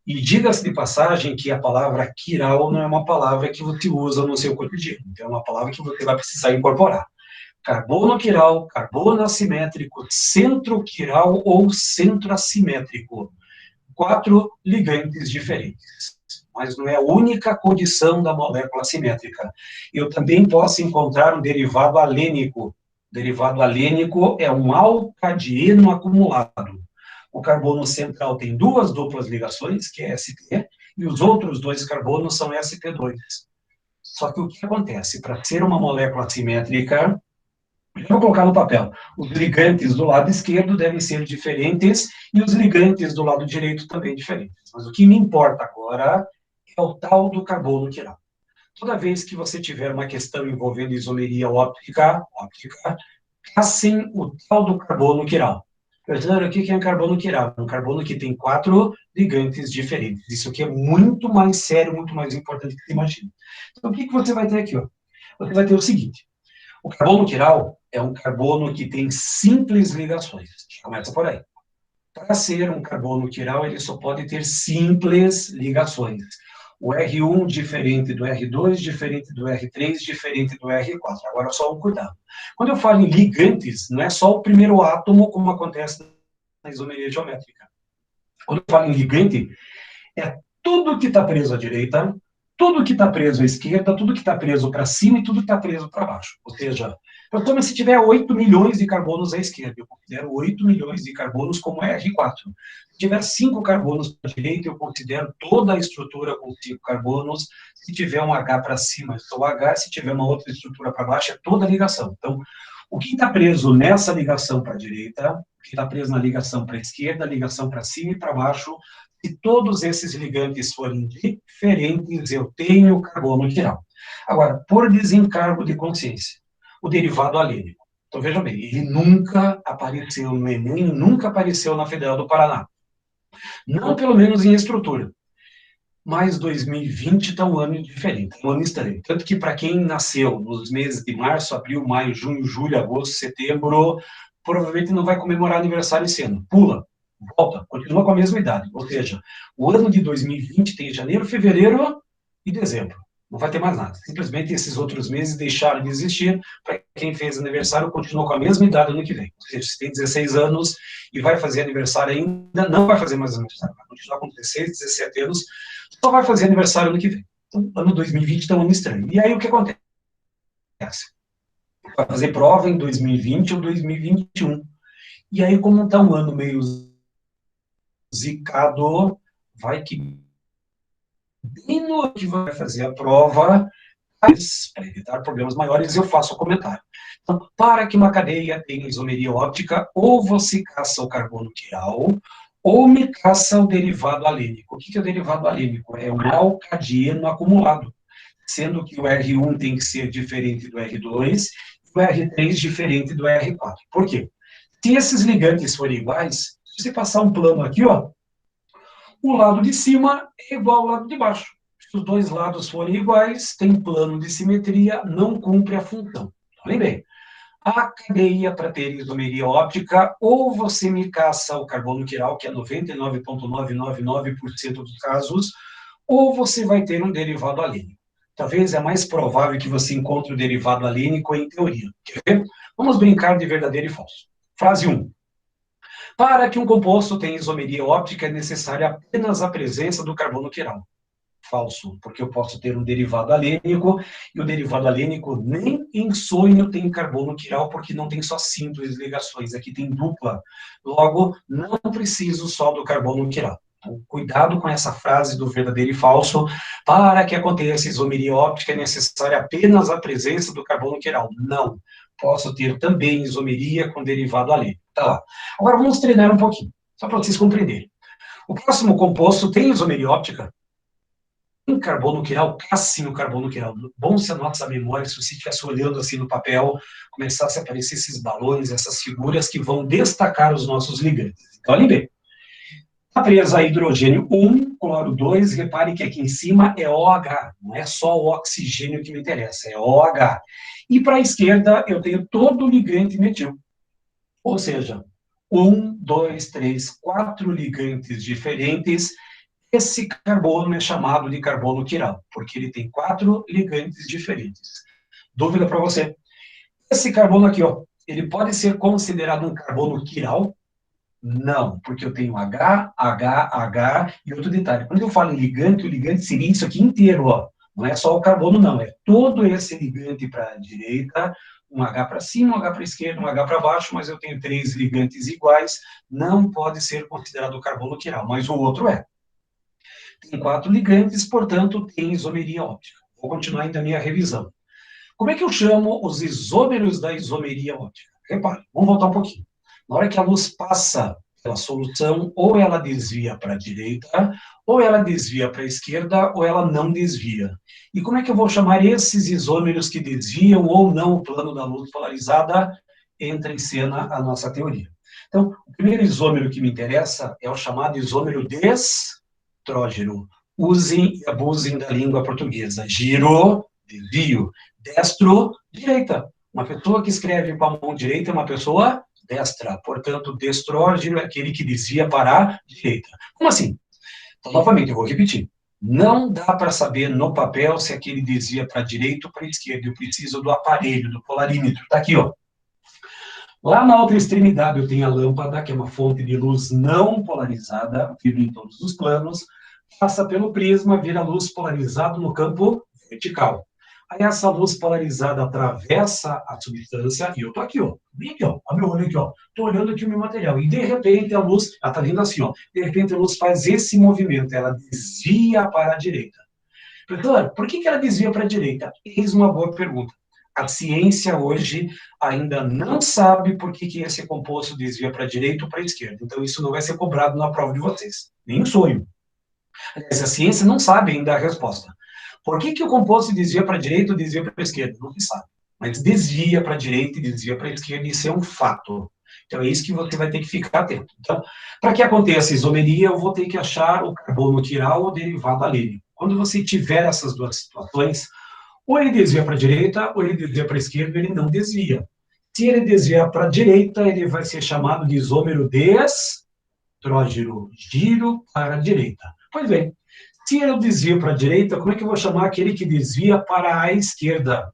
E diga-se de passagem que a palavra quiral não é uma palavra que você usa no seu cotidiano, então é uma palavra que você vai precisar incorporar. Carbono quiral, carbono assimétrico, centro quiral ou centro assimétrico. 4 ligantes diferentes. Mas não é a única condição da molécula assimétrica. Eu também posso encontrar um derivado alênico. O derivado alênico é um alcadieno acumulado. O carbono central tem 2 duplas ligações, que é sp, e os outros 2 carbonos são sp2. Só que o que acontece? Para ser uma molécula assimétrica, eu vou colocar no papel. Os ligantes do lado esquerdo devem ser diferentes e os ligantes do lado direito também diferentes. Mas o que me importa agora é o tal do carbono quiral. Toda vez que você tiver uma questão envolvendo isomeria óptica, caçem o tal do carbono quiral. Professor, o que é um carbono quiral? Um carbono que tem 4 ligantes diferentes. Isso aqui é muito mais sério, muito mais importante do que você imagina. Então, o que você vai ter aqui? Ó? Você vai ter o seguinte. O carbono quiral é um carbono que tem simples ligações. Começa por aí. Para ser um carbono quiral, ele só pode ter simples ligações. O R1 diferente do R2, diferente do R3, diferente do R4. Agora, só um cuidado. Quando eu falo em ligantes, não é só o primeiro átomo, como acontece na isomeria geométrica. Quando eu falo em ligante, é tudo que está preso à direita, tudo que está preso à esquerda, tudo que está preso para cima e tudo que está preso para baixo. Ou seja, eu tomo se tiver 8 milhões de carbonos à esquerda, eu considero 8 milhões de carbonos como R4. Se tiver 5 carbonos para a direita, eu considero toda a estrutura com 5 carbonos. Se tiver um H para cima, é só o H. Se tiver uma outra estrutura para baixo, é toda a ligação. Então, o que está preso nessa ligação para a direita, o que está preso na ligação para a esquerda, a ligação para cima e para baixo, se todos esses ligantes forem diferentes, eu tenho carbono quiral. Agora, por desencargo de consciência, o derivado alênico. Então, veja bem, ele nunca apareceu no Enem, nunca apareceu na Federal do Paraná. Não, pelo menos em estrutura. Mas 2020 está um ano diferente, um ano estranho. Tanto que, para quem nasceu nos meses de março, abril, maio, junho, julho, agosto, setembro, provavelmente não vai comemorar aniversário esse ano. Pula, volta, continua com a mesma idade. Ou seja, o ano de 2020 tem janeiro, fevereiro e dezembro. Não vai ter mais nada. Simplesmente esses outros meses deixaram de existir. Para quem fez aniversário, continua com a mesma idade ano que vem. Ou seja, se tem 16 anos e vai fazer aniversário ainda, não vai fazer mais aniversário. Vai continuar com 16, 17 anos, só vai fazer aniversário ano que vem. Então, ano 2020 está um ano estranho. E aí o que acontece? Vai fazer prova em 2020 ou 2021. E aí, como está um ano meio zicado, vai que bem no ano que vai fazer a prova, para evitar problemas maiores, eu faço o comentário. Então, para que uma cadeia tenha isomeria óptica, ou você caça o carbono quiral, ou me caça o derivado alênico. O que é o derivado alênico? É um alcadieno acumulado, sendo que o R1 tem que ser diferente do R2, e o R3 diferente do R4. Por quê? Se esses ligantes forem iguais, se você passar um plano aqui, ó, o lado de cima é igual ao lado de baixo. Se os dois lados forem iguais, tem plano de simetria, não cumpre a função. Olhem bem, a cadeia para ter isomeria óptica, ou você me caça o carbono quiral, que é 99,999% dos casos, ou você vai ter um derivado alênico. Talvez é mais provável que você encontre o derivado alênico em teoria. Quer ver? Vamos brincar de verdadeiro e falso. Frase 1. Para que um composto tenha isomeria óptica, é necessária apenas a presença do carbono quiral. Falso, porque eu posso ter um derivado alênico, e o derivado alênico nem em sonho tem carbono quiral, porque não tem só simples ligações, aqui tem dupla. Logo, não preciso só do carbono quiral. Então, cuidado com essa frase do verdadeiro e falso. Para que aconteça isomeria óptica, é necessária apenas a presença do carbono quiral. Não. Posso ter também isomeria com derivado alênico. Tá lá. Agora vamos treinar um pouquinho, só para vocês compreenderem. O próximo composto tem isomeria óptica? Em carbono quiral, casse o carbono quiral. Bom se a nossa memória, se você estivesse olhando assim no papel, começasse a aparecer esses balões, essas figuras que vão destacar os nossos ligantes. Então, olhem bem. Está presa a hidrogênio 1, cloro 2, repare que aqui em cima é OH, não é só o oxigênio que me interessa, é OH. E para a esquerda eu tenho todo o ligante metil. Ou seja, 1, 2, 3, 4 ligantes diferentes. Esse carbono é chamado de carbono quiral, porque ele tem 4 ligantes diferentes. Dúvida para você? Esse carbono aqui, ó, ele pode ser considerado um carbono quiral? Não, porque eu tenho H, H, H e outro detalhe. Quando eu falo em ligante, o ligante seria isso aqui inteiro, ó. Não é só o carbono, não. É todo esse ligante para a direita, um H para cima, um H para a esquerda, um H para baixo, mas eu tenho 3 ligantes iguais. Não pode ser considerado carbono quiral, mas o outro é. Tem 4 ligantes, portanto, tem isomeria óptica. Vou continuar ainda a minha revisão. Como é que eu chamo os isômeros da isomeria óptica? Repare, vamos voltar um pouquinho. Na hora que a luz passa pela solução, ou ela desvia para a direita, ou ela desvia para a esquerda, ou ela não desvia. E como é que eu vou chamar esses isômeros que desviam ou não o plano da luz polarizada? Entra em cena a nossa teoria. Então, o primeiro isômero que me interessa é o chamado isômero destrógeno. Usem e abusem da língua portuguesa. Giro, desvio. Destro, direita. Uma pessoa que escreve com a mão direita é uma pessoa destra. Portanto, destrógeno é aquele que desvia para a direita. Como assim? Então, novamente, eu vou repetir. Não dá para saber no papel se aquele desvia para a direita ou para a esquerda. Eu preciso do aparelho, do polarímetro. Está aqui, ó. Lá na outra extremidade eu tenho a lâmpada, que é uma fonte de luz não polarizada, vibra em todos os planos, passa pelo prisma, vira luz polarizada no campo vertical. Aí essa luz polarizada atravessa a substância, e eu tô aqui, ó, bem aqui, ó, olha meu olho aqui, ó, tô olhando aqui o meu material, e de repente a luz, ela tá vindo assim, ó, de repente a luz faz esse movimento, ela desvia para a direita. Professor, por que ela desvia para a direita? Eis uma boa pergunta. A ciência hoje ainda não sabe por que esse composto desvia para a direita ou para a esquerda. Então, isso não vai ser cobrado na prova de vocês. Nem um sonho. Aliás, a ciência não sabe ainda a resposta. Por que o composto desvia para a direita ou desvia para a esquerda? Não se sabe. Mas desvia para a direita e desvia para a esquerda, isso é um fato. Então, é isso que você vai ter que ficar atento. Então, para que aconteça a isomeria, eu vou ter que achar o carbono quiral ou derivado alênico. Quando você tiver essas duas situações, ou ele desvia para a direita, ou ele desvia para a esquerda, ele não desvia. Se ele desviar para a direita, ele vai ser chamado de isômero destrógeno, giro para a direita. Pois bem, se eu desvio para a direita, como é que eu vou chamar aquele que desvia para a esquerda?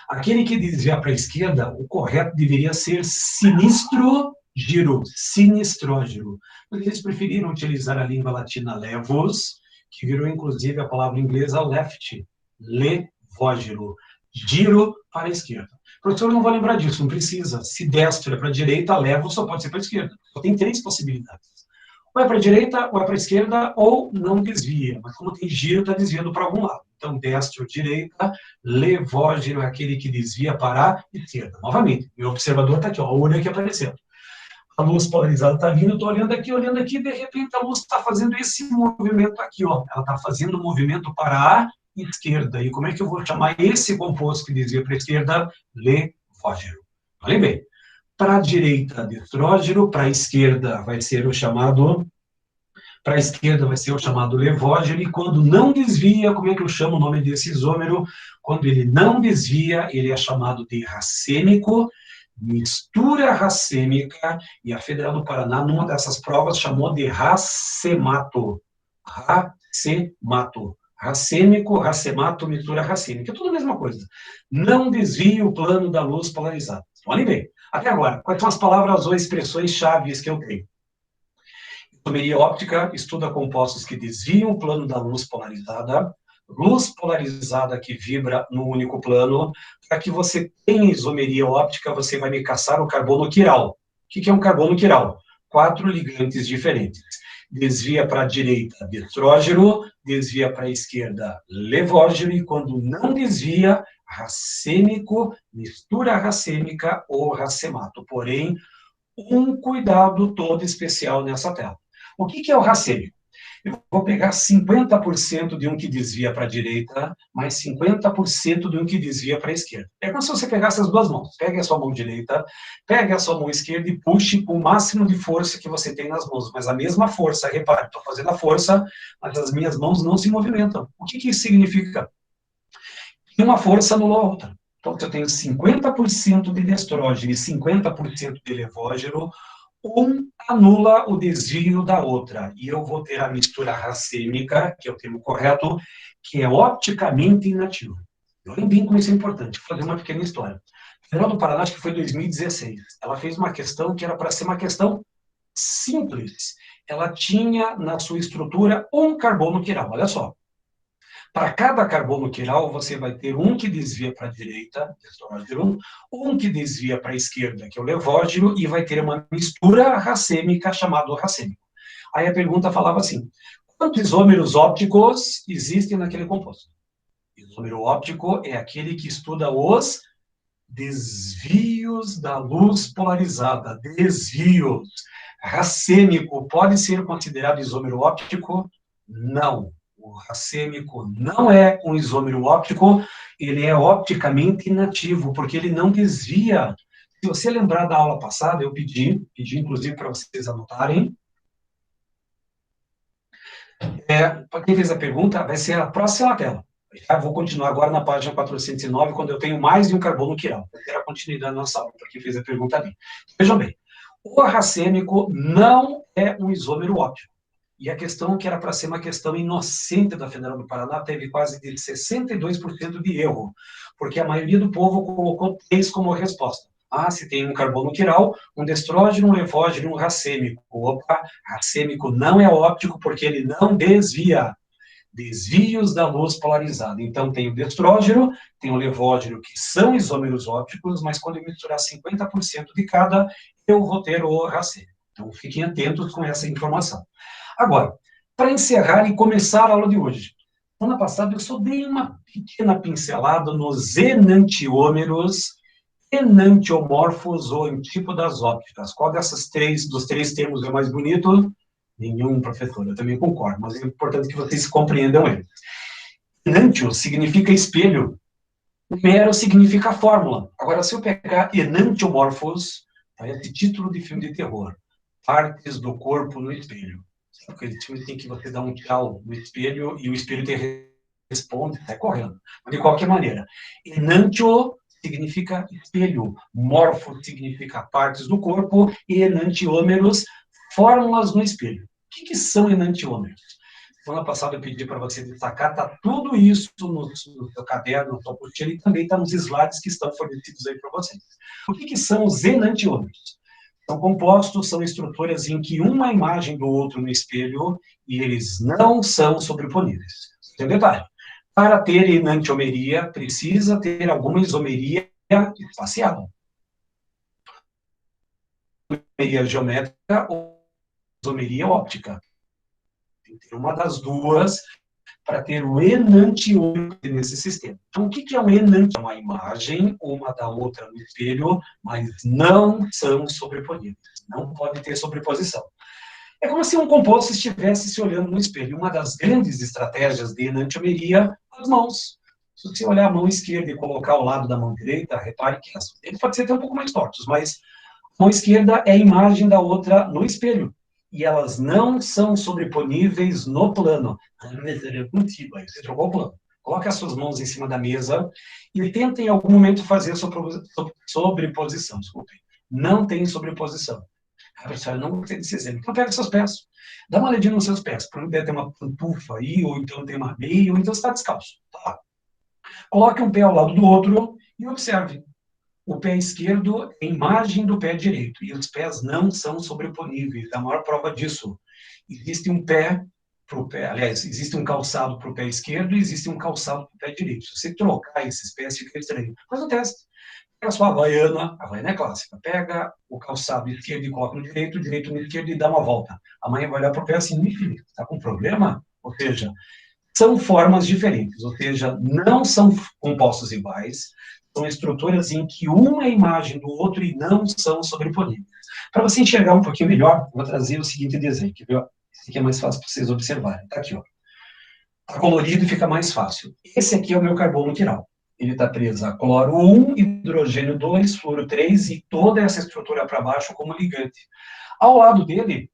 Aquele que desvia para a esquerda, o correto deveria ser sinistro giro, sinistrógeno. Mas eles preferiram utilizar a língua latina levos, que virou inclusive a palavra inglesa left, levógeno. giro para a esquerda. Professor, eu não vou lembrar disso, não precisa. Se destro é para a direita, levo só pode ser para a esquerda. Só tem 3 possibilidades. Ou é para a direita, ou é para a esquerda, ou não desvia. Mas como tem giro, está desviando para algum lado. Então, destro, direita, levógeno é aquele que desvia para a esquerda. Novamente, meu observador está aqui, ó, o olho aqui aparecendo. A luz polarizada está vindo, estou olhando aqui, de repente a luz está fazendo esse movimento aqui, ó. Ela está fazendo o movimento para a esquerda. E como é que eu vou chamar esse composto que desvia para a esquerda? Levógeno. Olhem bem. Para a direita, destrógeno, para a esquerda vai ser o chamado... Para a esquerda vai ser o chamado levógeno, e quando não desvia, como é que eu chamo o nome desse isômero? Quando ele não desvia, ele é chamado de racêmico, mistura racêmica, e a Federal do Paraná, numa dessas provas, chamou de racemato. Racemato. Racêmico, racemato, mistura racêmica. É tudo a mesma coisa. Não desvia o plano da luz polarizada. Olhem bem. Até agora, quais são as palavras ou expressões chaves que eu tenho? Isomeria óptica estuda compostos que desviam o plano da luz polarizada que vibra no único plano. Para que você tenha isomeria óptica, você vai me caçar o carbono quiral. O que é um carbono quiral? 4 ligantes diferentes. Desvia para a direita, destrógeno, desvia para a esquerda, levógeno, e quando não desvia, racêmico, mistura racêmica ou racemato. Porém, um cuidado todo especial nessa tela. O que é o racêmico? Eu vou pegar 50% de um que desvia para a direita, mais 50% de um que desvia para a esquerda. É como se você pegasse as duas mãos. Pegue a sua mão direita, pegue a sua mão esquerda e puxe com o máximo de força que você tem nas mãos. Mas a mesma força, repare, estou fazendo a força, mas as minhas mãos não se movimentam. O que isso significa? Que uma força anula a outra. Então, se eu tenho 50% de destrógeno e 50% de levógeno, um anula o desvio da outra. E eu vou ter a mistura racêmica, que é o termo correto, que é opticamente inativa. Olhem bem como isso é importante. Vou fazer uma pequena história. A Federal do Paraná, acho que foi em 2016, ela fez uma questão que era para ser uma questão simples. Ela tinha na sua estrutura um carbono quiral. Olha só. Para cada carbono quiral, você vai ter um que desvia para a direita, destrógeno, um que desvia para a esquerda, que é o levógeno, e vai ter uma mistura racêmica chamada racêmico. Aí a pergunta falava assim: quantos isômeros ópticos existem naquele composto? Isômero óptico é aquele que estuda os desvios da luz polarizada. Desvios. Racêmico pode ser considerado isômero óptico? Não. O racêmico não é um isômero óptico, ele é opticamente inativo, porque ele não desvia. Se você lembrar da aula passada, eu pedi inclusive para vocês anotarem. Para quem fez a pergunta, vai ser a próxima tela. Eu vou continuar agora na página 409, quando eu tenho mais de um carbono quiral. Vai ter a continuidade da nossa aula, para quem fez a pergunta ali. Vejam bem, o racêmico não é um isômero óptico. E a questão que era para ser uma questão inocente da Federal do Paraná teve quase de 62% de erro, porque a maioria do povo colocou 3 como resposta. Ah, se tem um carbono quiral, um destrógeno, um levógeno, um racêmico. Opa, racêmico não é óptico porque ele não desvia. Desvios da luz polarizada. Então, tem o destrógeno, tem o levógeno, que são isômeros ópticos, mas quando eu misturar 50% de cada, eu vou ter o racêmico. Então, fiquem atentos com essa informação. Agora, para encerrar e começar a aula de hoje, semana passada eu só dei uma pequena pincelada nos enantiômeros, enantiomorfos ou antípodas ópticas. Qual dos três termos é mais bonito? Nenhum, professor, eu também concordo, mas é importante que vocês compreendam ele. Enantio significa espelho, mero significa fórmula. Agora, se eu pegar enantiomorfos, tá, esse título de filme de terror, partes do corpo no espelho. Aquele filme tem que você dar um tchau no espelho e o espelho te responde, sai correndo. Mas, de qualquer maneira, enantio significa espelho, morfo significa partes do corpo e enantiômeros, fórmulas no espelho. O que são enantiômeros? Semana passada eu pedi para você destacar, está tudo isso no seu caderno, na sua apostila, e também está nos slides que estão fornecidos aí para vocês. O que são os enantiômeros? São compostos, são estruturas em que uma imagem do outro no espelho e eles não são sobreponíveis. Tem um detalhe. Para ter enantiomeria, precisa ter alguma isomeria espacial. Isomeria geométrica ou isomeria óptica. Tem que ter uma das duas para ter o enantiômero nesse sistema. Então, o que é um enantiômero? É uma imagem, uma da outra no espelho, mas não são sobreponíveis. Não pode ter sobreposição. É como se um composto estivesse se olhando no espelho. Uma das grandes estratégias de enantiomeria, as mãos. Se você olhar a mão esquerda e colocar ao lado da mão direita, repare que eles podem ser até um pouco mais tortos, mas a mão esquerda é a imagem da outra no espelho. E elas não são sobreponíveis no plano. Contigo, aí você trocou o plano. Coloque as suas mãos em cima da mesa e tente em algum momento fazer sobreposição. Desculpem. Não tem sobreposição. A professora, não gostei desse exemplo. Então pega seus pés. Dá uma olhadinha nos seus pés. Provavelmente tem uma pantufa aí, ou então tem uma meia, ou então você está descalço. Tá lá. Coloque um pé ao lado do outro e observe. O pé esquerdo é a imagem do pé direito, e os pés não são sobreponíveis. A maior prova disso, existe um pé para o pé, aliás, existe um calçado para o pé esquerdo e existe um calçado para o pé direito. Se você trocar esses pés, fica estranho. Faz o teste. Pega a sua havaiana é clássica, pega o calçado esquerdo e coloca no direito, o direito no esquerdo e dá uma volta. A mãe vai olhar para o pé assim, está com problema? Ou seja, são formas diferentes, ou seja, não são compostos iguais, são estruturas em que uma é imagem do outro e não são sobreponíveis. Para você enxergar um pouquinho melhor, vou trazer o seguinte desenho, que esse aqui é mais fácil para vocês observarem. Está aqui, ó. Está colorido e fica mais fácil. Esse aqui é o meu carbono quiral. Ele está preso a cloro 1, hidrogênio 2, fluoro 3 e toda essa estrutura para baixo como ligante. Ao lado dele,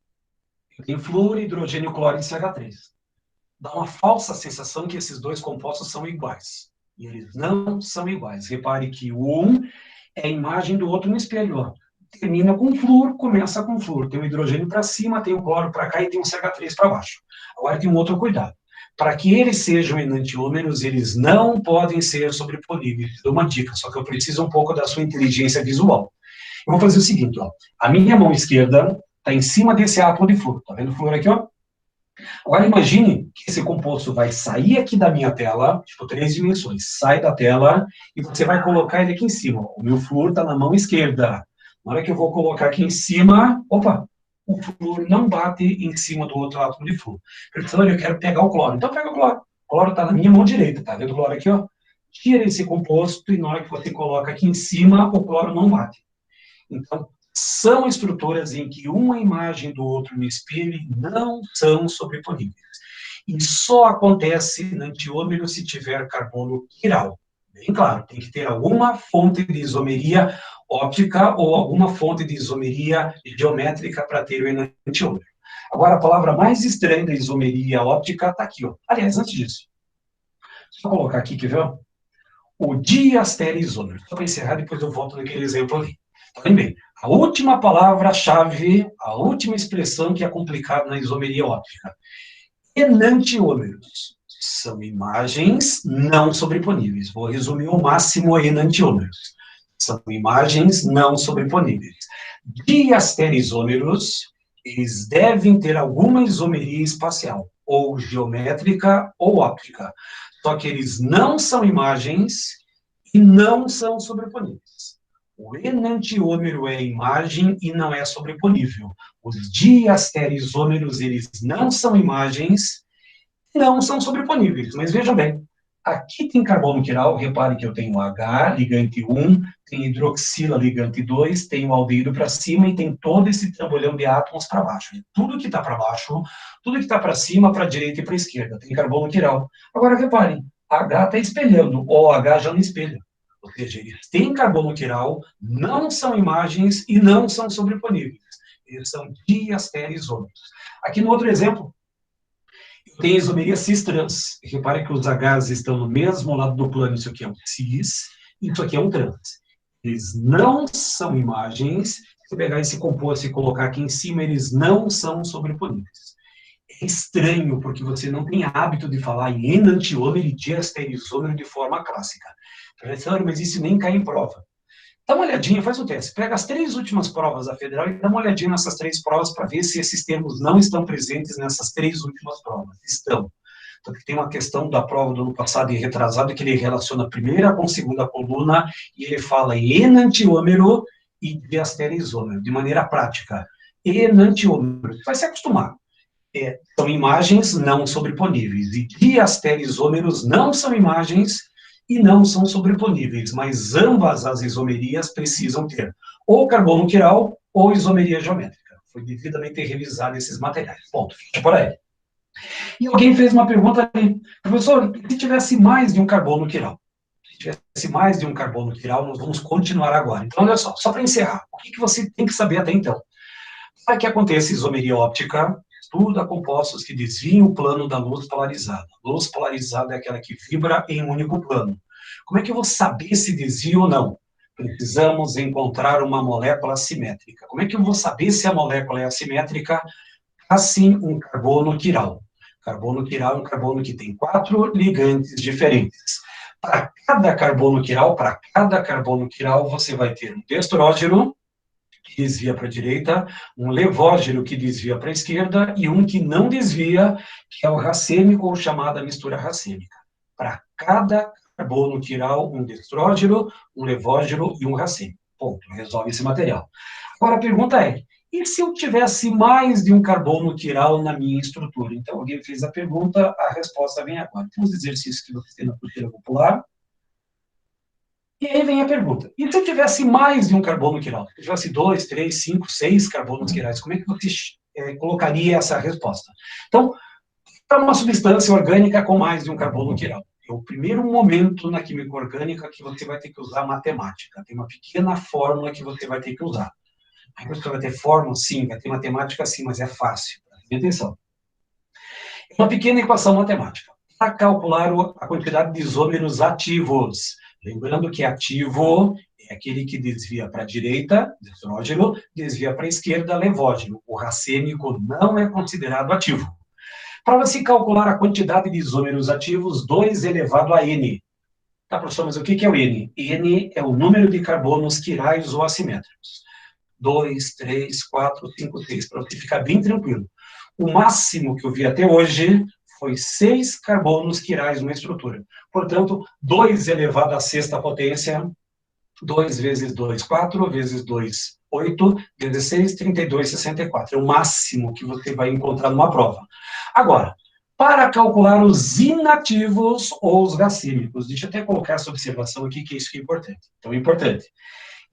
tem fluoro, hidrogênio, cloro e CH3. Dá uma falsa sensação que esses dois compostos são iguais. E eles não são iguais. Repare que o um é a imagem do outro no espelho. Ó. Termina com flúor, começa com flúor. Tem o hidrogênio para cima, tem o cloro para cá e tem o CH3 para baixo. Agora tem um outro cuidado. Para que eles sejam enantiômeros, eles não podem ser sobreponíveis. Dou uma dica, só que eu preciso um pouco da sua inteligência visual. Eu vou fazer o seguinte, ó. A minha mão esquerda está em cima desse átomo de flúor. Tá vendo o flúor aqui, ó? Agora imagine que esse composto vai sair aqui da minha tela, tipo 3 dimensões, sai da tela e você vai colocar ele aqui em cima. O meu flúor está na mão esquerda. Na hora que eu vou colocar aqui em cima, opa, o flúor não bate em cima do outro átomo de flúor. Professor, eu quero pegar o cloro. Então pega o cloro. O cloro está na minha mão direita, tá vendo o cloro aqui, ó? Tira esse composto e na hora que você coloca aqui em cima, o cloro não bate. Então, são estruturas em que uma imagem do outro no espelho não são sobreponíveis. E só acontece no enantiômero se tiver carbono quiral. Bem claro, tem que ter alguma fonte de isomeria óptica ou alguma fonte de isomeria geométrica para ter o enantiômero. Agora, a palavra mais estranha da isomeria óptica está aqui. Ó. Aliás, antes disso, deixa eu colocar aqui, quer ver? O diastereisômero. Só para encerrar, depois eu volto naquele exemplo ali. Bem, a última palavra-chave, a última expressão que é complicada na isomeria óptica. Enantiômeros. São imagens não sobreponíveis. Vou resumir ao máximo enantiômeros. São imagens não sobreponíveis. Diastereisômeros, eles devem ter alguma isomeria espacial, ou geométrica ou óptica. Só que eles não são imagens e não são sobreponíveis. O enantiômero é imagem e não é sobreponível. Os diastereisômeros, eles não são imagens e não são sobreponíveis. Mas vejam bem, aqui tem carbono quiral, repare que eu tenho H, ligante 1, tem hidroxila, ligante 2, tenho aldeído para cima e tem todo esse trambolhão de átomos para baixo. Tudo que está para baixo, tudo que está para cima, para a direita e para a esquerda, tem carbono quiral. Agora, reparem, H está espelhando, OH já não espelha. Ou seja, eles têm carbono quiral, não são imagens e não são sobreponíveis. Eles são diastereisômeros. Aqui no outro exemplo, eu tenho a isomeria cis-trans. Repare que os Hs estão no mesmo lado do plano. Isso aqui é um cis, isso aqui é um trans. Eles não são imagens. Se eu pegar esse composto e colocar aqui em cima, eles não são sobreponíveis. É estranho, porque você não tem hábito de falar em enantiômero e diastereisômero de forma clássica. Professor, mas isso nem cai em prova. Dá uma olhadinha, faz o teste. Pega as 3 últimas provas da Federal e dá uma olhadinha nessas 3 provas para ver se esses termos não estão presentes nessas 3 últimas provas. Estão. Então, tem uma questão da prova do ano passado e retrasado que ele relaciona a primeira com a segunda coluna e ele fala enantiômero e diastereisômero, de maneira prática. Enantiômero, você vai se acostumar. São imagens não sobreponíveis, e diastereisômeros não são imagens e não são sobreponíveis, mas ambas as isomerias precisam ter ou carbono quiral ou isomeria geométrica. Foi devidamente revisado esses materiais. Ponto, fica por aí. E alguém fez uma pergunta ali, professor, se tivesse mais de um carbono quiral? Se tivesse mais de um carbono quiral, nós vamos continuar agora. Então, olha só para encerrar, o que você tem que saber até então? Para que aconteça isomeria óptica, estuda compostos que desviam o plano da luz polarizada. Luz polarizada é aquela que vibra em um único plano. Como é que eu vou saber se desvia ou não? Precisamos encontrar uma molécula assimétrica. Como é que eu vou saber se a molécula é assimétrica? Assim, um carbono quiral. Carbono quiral é um carbono que tem 4 ligantes diferentes. Para cada carbono quiral, você vai ter um estrógeno, que desvia para a direita, um levógeno que desvia para a esquerda e um que não desvia, que é o racêmico ou chamada mistura racêmica. Para cada carbono quiral, um estrógeno, um levógeno e um racêmico. Ponto. Resolve esse material. Agora a pergunta é, e se eu tivesse mais de um carbono quiral na minha estrutura? Então, alguém fez a pergunta, a resposta vem agora. Tem uns exercícios que você tem na apostila popular. E aí vem a pergunta, e se eu tivesse mais de um carbono quiral? Se eu tivesse 2, 3, 5, 6 carbonos quirais, como é que você colocaria essa resposta? Então, é uma substância orgânica com mais de um carbono quiral. É o primeiro momento na química orgânica que você vai ter que usar matemática. Tem uma pequena fórmula que você vai ter que usar. Aí você vai ter fórmula? Sim. Vai ter matemática? Sim, mas é fácil. Preste atenção. É uma pequena equação matemática. Para calcular a quantidade de isômeros ativos. Lembrando que ativo é aquele que desvia para a direita, estrógeno, desvia para a esquerda, levógeno. O racêmico não é considerado ativo. Para se calcular a quantidade de isômeros ativos, 2 elevado a n. Tá, professor, mas o que é o n? N é o número de carbonos quirais ou assimétricos. 2, 3, 4, 5, 6, para você ficar bem tranquilo. O máximo que eu vi até hoje foi 6 carbonos quirais numa estrutura. Portanto, 2 elevado à sexta potência, 2 vezes 2, 4, vezes 2, 8, vezes 6, 32, 64. É o máximo que você vai encontrar numa prova. Agora, para calcular os inativos ou os racímicos, deixa eu até colocar essa observação aqui, que isso que é importante. Então, é importante.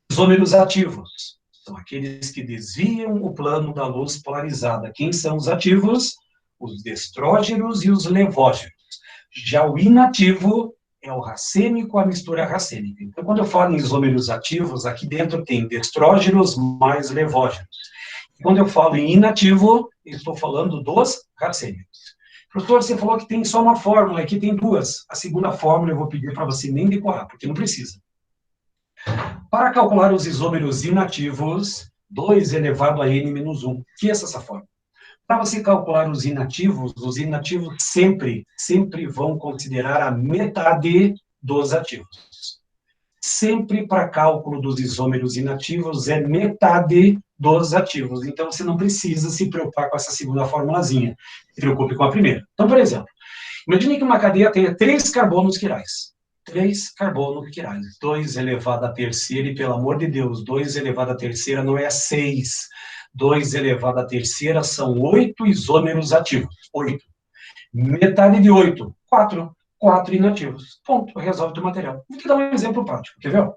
Isômeros ativos são aqueles que desviam o plano da luz polarizada. Quem são os ativos? Os estrógenos e os levógenos. Já o inativo é o racêmico, a mistura racêmica. Então, quando eu falo em isômeros ativos, aqui dentro tem estrógenos mais levógenos. Quando eu falo em inativo, eu estou falando dos racêmicos. Professor, você falou que tem só uma fórmula, aqui tem 2. A segunda fórmula eu vou pedir para você nem decorar, porque não precisa. Para calcular os isômeros inativos, 2 elevado a n menos 1. Que é essa fórmula? Para você calcular os inativos sempre vão considerar a metade dos ativos. Sempre para cálculo dos isômeros inativos é metade dos ativos. Então, você não precisa se preocupar com essa segunda formulazinha. Se preocupe com a primeira. Então, por exemplo, imagine que uma cadeia tenha 3 carbonos quirais. 3 carbonos quirais. 2 elevado à terceira, e pelo amor de Deus, 2 elevado à terceira não é 6. 2 elevado à terceira são 8 isômeros ativos. 8. Metade de 8, 4. 4 inativos. Ponto. Resolve o material. Vou te dar um exemplo prático. Quer ver? Eu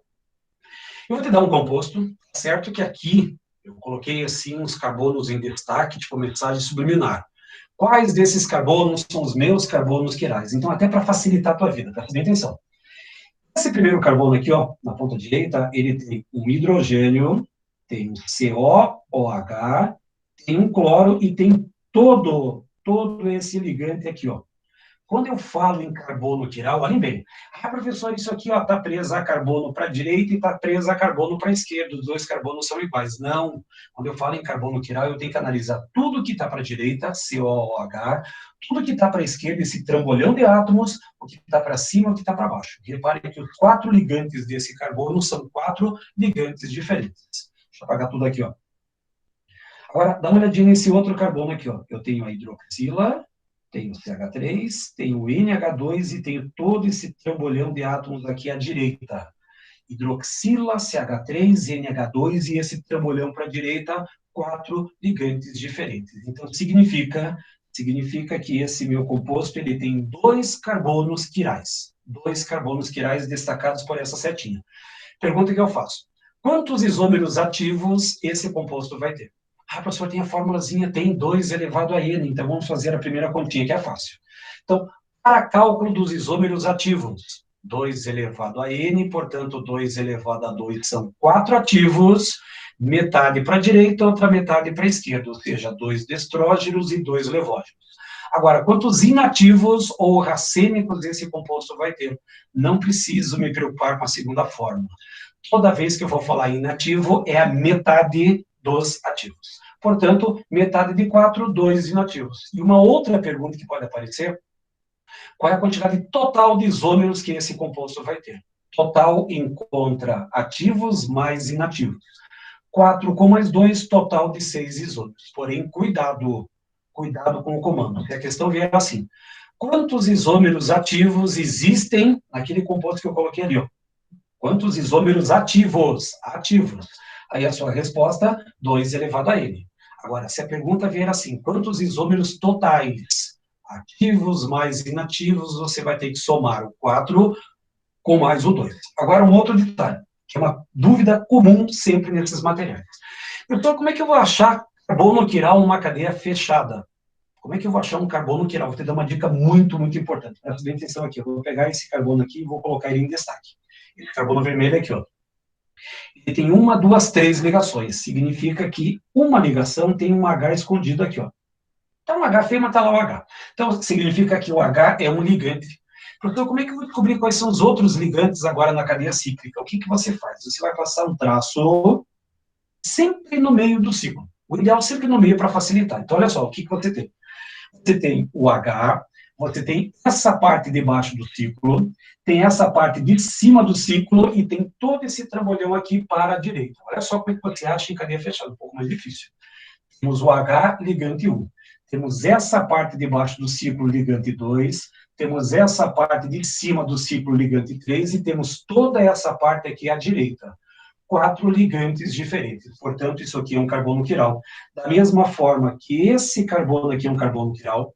vou te dar um composto, certo? Que aqui eu coloquei assim uns carbonos em destaque, tipo mensagem subliminar. Quais desses carbonos são os meus carbonos quirais? Então, até para facilitar a tua vida, presta bem atenção. Esse primeiro carbono aqui, ó, na ponta direita, ele tem um hidrogênio, tem um COOH, tem um cloro e tem todo esse ligante aqui, ó. Quando eu falo em carbono quiral, olhem bem. Ah, professor, isso aqui está preso a carbono para a direita e está preso a carbono para a esquerda. Os 2 carbonos são iguais. Não. Quando eu falo em carbono quiral, eu tenho que analisar tudo que está para a direita, COOH, tudo que está para a esquerda, esse trambolhão de átomos, o que está para cima e o que está para baixo. Reparem que os 4 ligantes desse carbono são 4 ligantes diferentes. Deixa eu apagar tudo aqui, ó. Agora, dá uma olhadinha nesse outro carbono aqui, ó. Eu tenho a hidroxila, tenho o CH3, tenho o NH2 e tenho todo esse trambolhão de átomos aqui à direita. Hidroxila, CH3, NH2 e esse trambolhão para a direita, 4 ligantes diferentes. Então, significa que esse meu composto ele tem 2 carbonos quirais. 2 carbonos quirais destacados por essa setinha. Pergunta que eu faço. Quantos isômeros ativos esse composto vai ter? Ah, professor, tem a formulazinha, tem 2 elevado a N, então vamos fazer a primeira continha, que é fácil. Então, para cálculo dos isômeros ativos, 2 elevado a N, portanto, 2 elevado a 2 são 4 ativos, metade para a direita, outra metade para a esquerda, ou seja, 2 destrógenos e 2 levógenos. Agora, quantos inativos ou racêmicos esse composto vai ter? Não preciso me preocupar com a segunda fórmula. Toda vez que eu vou falar inativo, é a metade dos ativos. Portanto, metade de 4, 2 inativos. E uma outra pergunta que pode aparecer, qual é a quantidade total de isômeros que esse composto vai ter? Total encontra ativos mais inativos. 4 com mais 2, total de 6 isômeros. Porém, cuidado com o comando. Se a questão vier assim, quantos isômeros ativos existem naquele composto que eu coloquei ali, ó? Quantos isômeros ativos? Ativos. Aí a sua resposta, 2 elevado a N. Agora, se a pergunta vier assim, quantos isômeros totais? Ativos mais inativos, você vai ter que somar o 4 com mais o 2. Agora, um outro detalhe, que é uma dúvida comum sempre nesses materiais. Então, como é que eu vou achar carbono quiral numa cadeia fechada? Como é que eu vou achar um carbono quiral? Vou te dar uma dica muito, muito importante. Presta bem atenção aqui. Eu vou pegar esse carbono aqui e vou colocar ele em destaque. Esse carbono vermelho aqui, ó. Ele tem 1, 2, 3 ligações. Significa que uma ligação tem um H escondido aqui, ó. Então, um H feio, mas tá lá o H. Então, significa que o H é um ligante. Então, como é que eu vou descobrir quais são os outros ligantes agora na cadeia cíclica? O que você faz? Você vai passar um traço sempre no meio do ciclo. O ideal sempre no meio para facilitar. Então, olha só, o que você tem? Você tem o H, você tem essa parte debaixo do ciclo, tem essa parte de cima do ciclo e tem todo esse trambolhão aqui para a direita. Olha só como é que você acha em cadeia fechada, um pouco mais difícil. Temos o H ligante 1. Temos essa parte debaixo do ciclo ligante 2, temos essa parte de cima do ciclo ligante 3 e temos toda essa parte aqui à direita. 4 ligantes diferentes. Portanto, isso aqui é um carbono quiral. Da mesma forma que esse carbono aqui é um carbono quiral,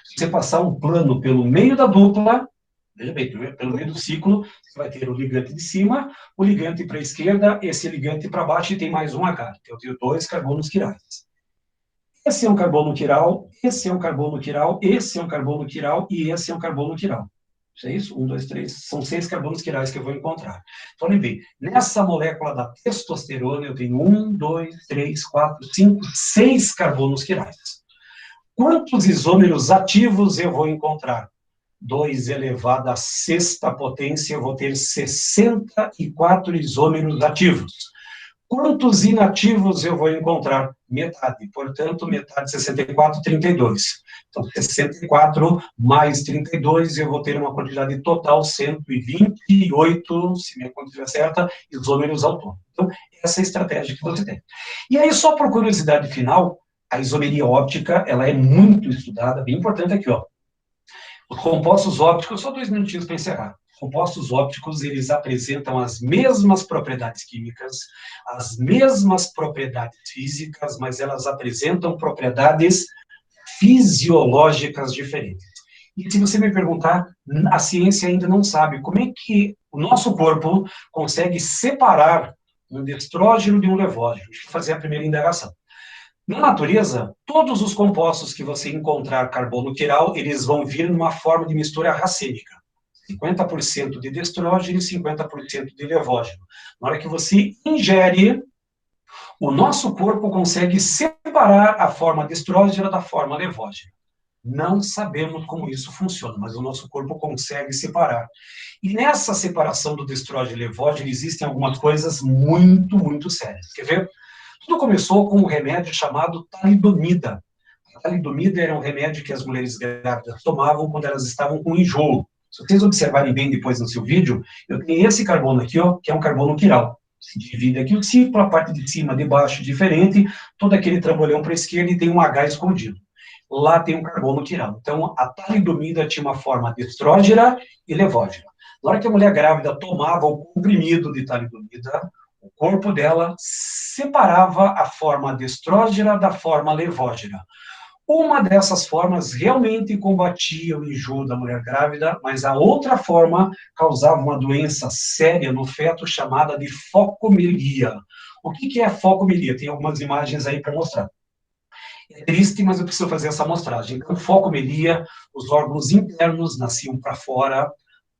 se você passar um plano pelo meio da dupla, veja bem, pelo meio do ciclo, você vai ter o ligante de cima, o ligante para a esquerda, esse ligante para baixo e tem mais um H. Então, eu tenho 2 carbonos quirais. Esse é um carbono quiral, esse é um carbono quiral, esse é um carbono quiral e esse é um carbono quiral. Isso é isso? 1, 2, 3. São 6 carbonos quirais que eu vou encontrar. Então, lembrei, nessa molécula da testosterona, eu tenho 1, 2, 3, 4, 5, 6 carbonos quirais. Quantos isômeros ativos eu vou encontrar? 2 elevado à sexta potência, eu vou ter 64 isômeros ativos. Quantos inativos eu vou encontrar? Metade. Portanto, metade de 64, 32. Então, 64 mais 32, eu vou ter uma quantidade total, 128, se minha conta estiver certa, isômeros ao todo. Então, essa é a estratégia que você tem. E aí, só por curiosidade final, a isomeria óptica, ela é muito estudada, bem importante aqui, ó. Os compostos ópticos, só 2 minutinhos para encerrar. Compostos ópticos, eles apresentam as mesmas propriedades químicas, as mesmas propriedades físicas, mas elas apresentam propriedades fisiológicas diferentes. E se você me perguntar, a ciência ainda não sabe como é que o nosso corpo consegue separar um estrógeno de um levógeno. Deixa eu fazer a primeira indagação. Na natureza, todos os compostos que você encontrar carbono quiral, eles vão vir numa forma de mistura racêmica. 50% de estrógeno e 50% de levógeno. Na hora que você ingere, o nosso corpo consegue separar a forma de estrógeno da forma levógena. Não sabemos como isso funciona, mas o nosso corpo consegue separar. E nessa separação do estrógeno e levógeno existem algumas coisas muito, muito sérias. Quer ver? Tudo começou com um remédio chamado talidomida. A talidomida era um remédio que as mulheres grávidas tomavam quando elas estavam com enjoo. Se vocês observarem bem depois no seu vídeo, eu tenho esse carbono aqui, ó, que é um carbono quiral. Se divide aqui o ciclo, a parte de cima, de baixo, diferente, todo aquele trambolhão para a esquerda e tem um H escondido. lá tem um carbono quiral. Então, a talidomida tinha uma forma destrógena e levógena. Na hora que a mulher grávida tomava o comprimido de talidomida, o corpo dela separava a forma destrógena da forma levógena. Uma dessas formas realmente combatia o enjoo da mulher grávida, mas a outra forma causava uma doença séria no feto chamada de focomelia. O que é focomelia? Tem algumas imagens aí para mostrar. É triste, mas eu preciso fazer essa amostragem. Então, focomelia, os órgãos internos nasciam para fora,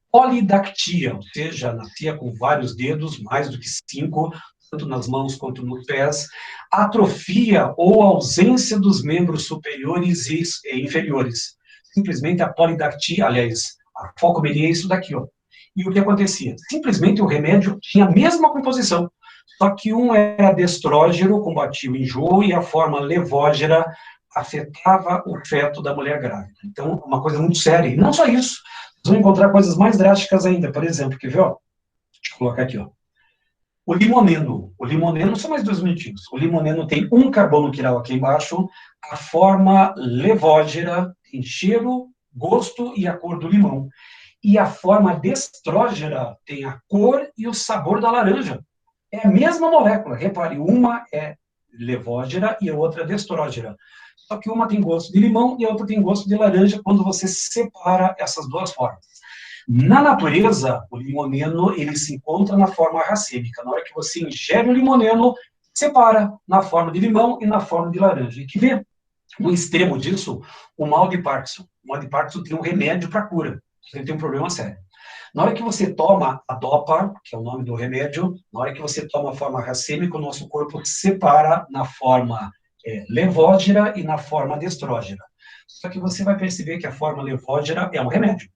polidactia, ou seja, nascia com vários dedos, mais do que 5, tanto nas mãos quanto nos pés, atrofia ou ausência dos membros superiores e inferiores. Simplesmente a polidactia, aliás, a focomelia é isso daqui, ó. E o que acontecia? Simplesmente o remédio tinha a mesma composição, só que um era destrógeno, combatia o enjoo, e a forma levógena afetava o feto da mulher grávida. Então, uma coisa muito séria. E não só isso, vocês vão encontrar coisas mais drásticas ainda. Por exemplo, quer ver, ó? Deixa eu colocar aqui, ó. O limoneno. O limoneno, só mais 2 minutinhos. O limoneno tem um carbono quiral aqui embaixo. A forma levógena tem cheiro, gosto e a cor do limão. E a forma destrógena tem a cor e o sabor da laranja. É a mesma molécula. Repare, uma é levógena e a outra é destrógena. Só que uma tem gosto de limão e a outra tem gosto de laranja quando você separa essas duas formas. Na natureza, o limoneno ele se encontra na forma racêmica. Na hora que você ingere o limoneno, separa na forma de limão e na forma de laranja. E que vê, no extremo disso, o mal de Parkinson. O mal de Parkinson tem um remédio para cura. Ele tem um problema sério. Na hora que você toma a DOPA, que é o nome do remédio, na hora que você toma a forma racêmica, o nosso corpo separa na forma levógena e na forma destrógena. Só que você vai perceber que a forma levógena é um remédio.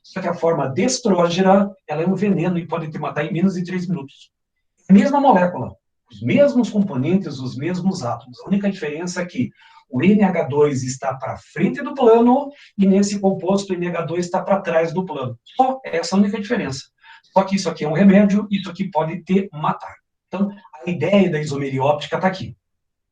Só que a forma destrógena, ela é um veneno e pode te matar em menos de 3 minutos. A mesma molécula, os mesmos componentes, os mesmos átomos. A única diferença é que o NH2 está para frente do plano e nesse composto o NH2 está para trás do plano. Só essa é a única diferença. Só que isso aqui é um remédio, isso aqui pode te matar. Então, a ideia da isomeria óptica está aqui.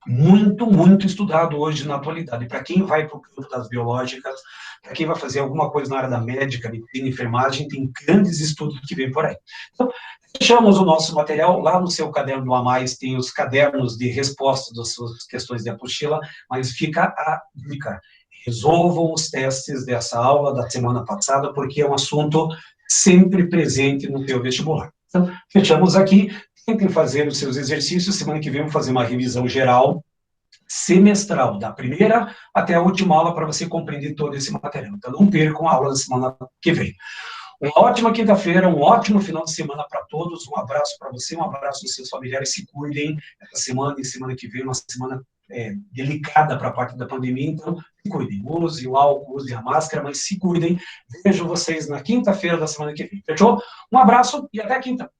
Muito, muito estudado hoje na atualidade. Para quem vai para o campo das biológicas, para quem vai fazer alguma coisa na área da médica, medicina, enfermagem, tem grandes estudos que vêm por aí. Então, fechamos o nosso material. Lá no seu caderno do A Mais tem os cadernos de resposta das suas questões de apostila, mas fica a dica. Resolvam os testes dessa aula da semana passada, porque é um assunto sempre presente no seu vestibular. Então, fechamos aqui. Tentem fazer os seus exercícios. Semana que vem vamos fazer uma revisão geral, semestral, da primeira até a última aula, para você compreender todo esse material. Então, não percam a aula da semana que vem. Uma ótima quinta-feira, um ótimo final de semana para todos. Um abraço para você, um abraço aos seus familiares. Se cuidem essa semana e semana que vem, uma semana delicada para a parte da pandemia. Então, se cuidem. Use o álcool, use a máscara, mas se cuidem. Vejo vocês na quinta-feira da semana que vem. Fechou? Um abraço e até quinta.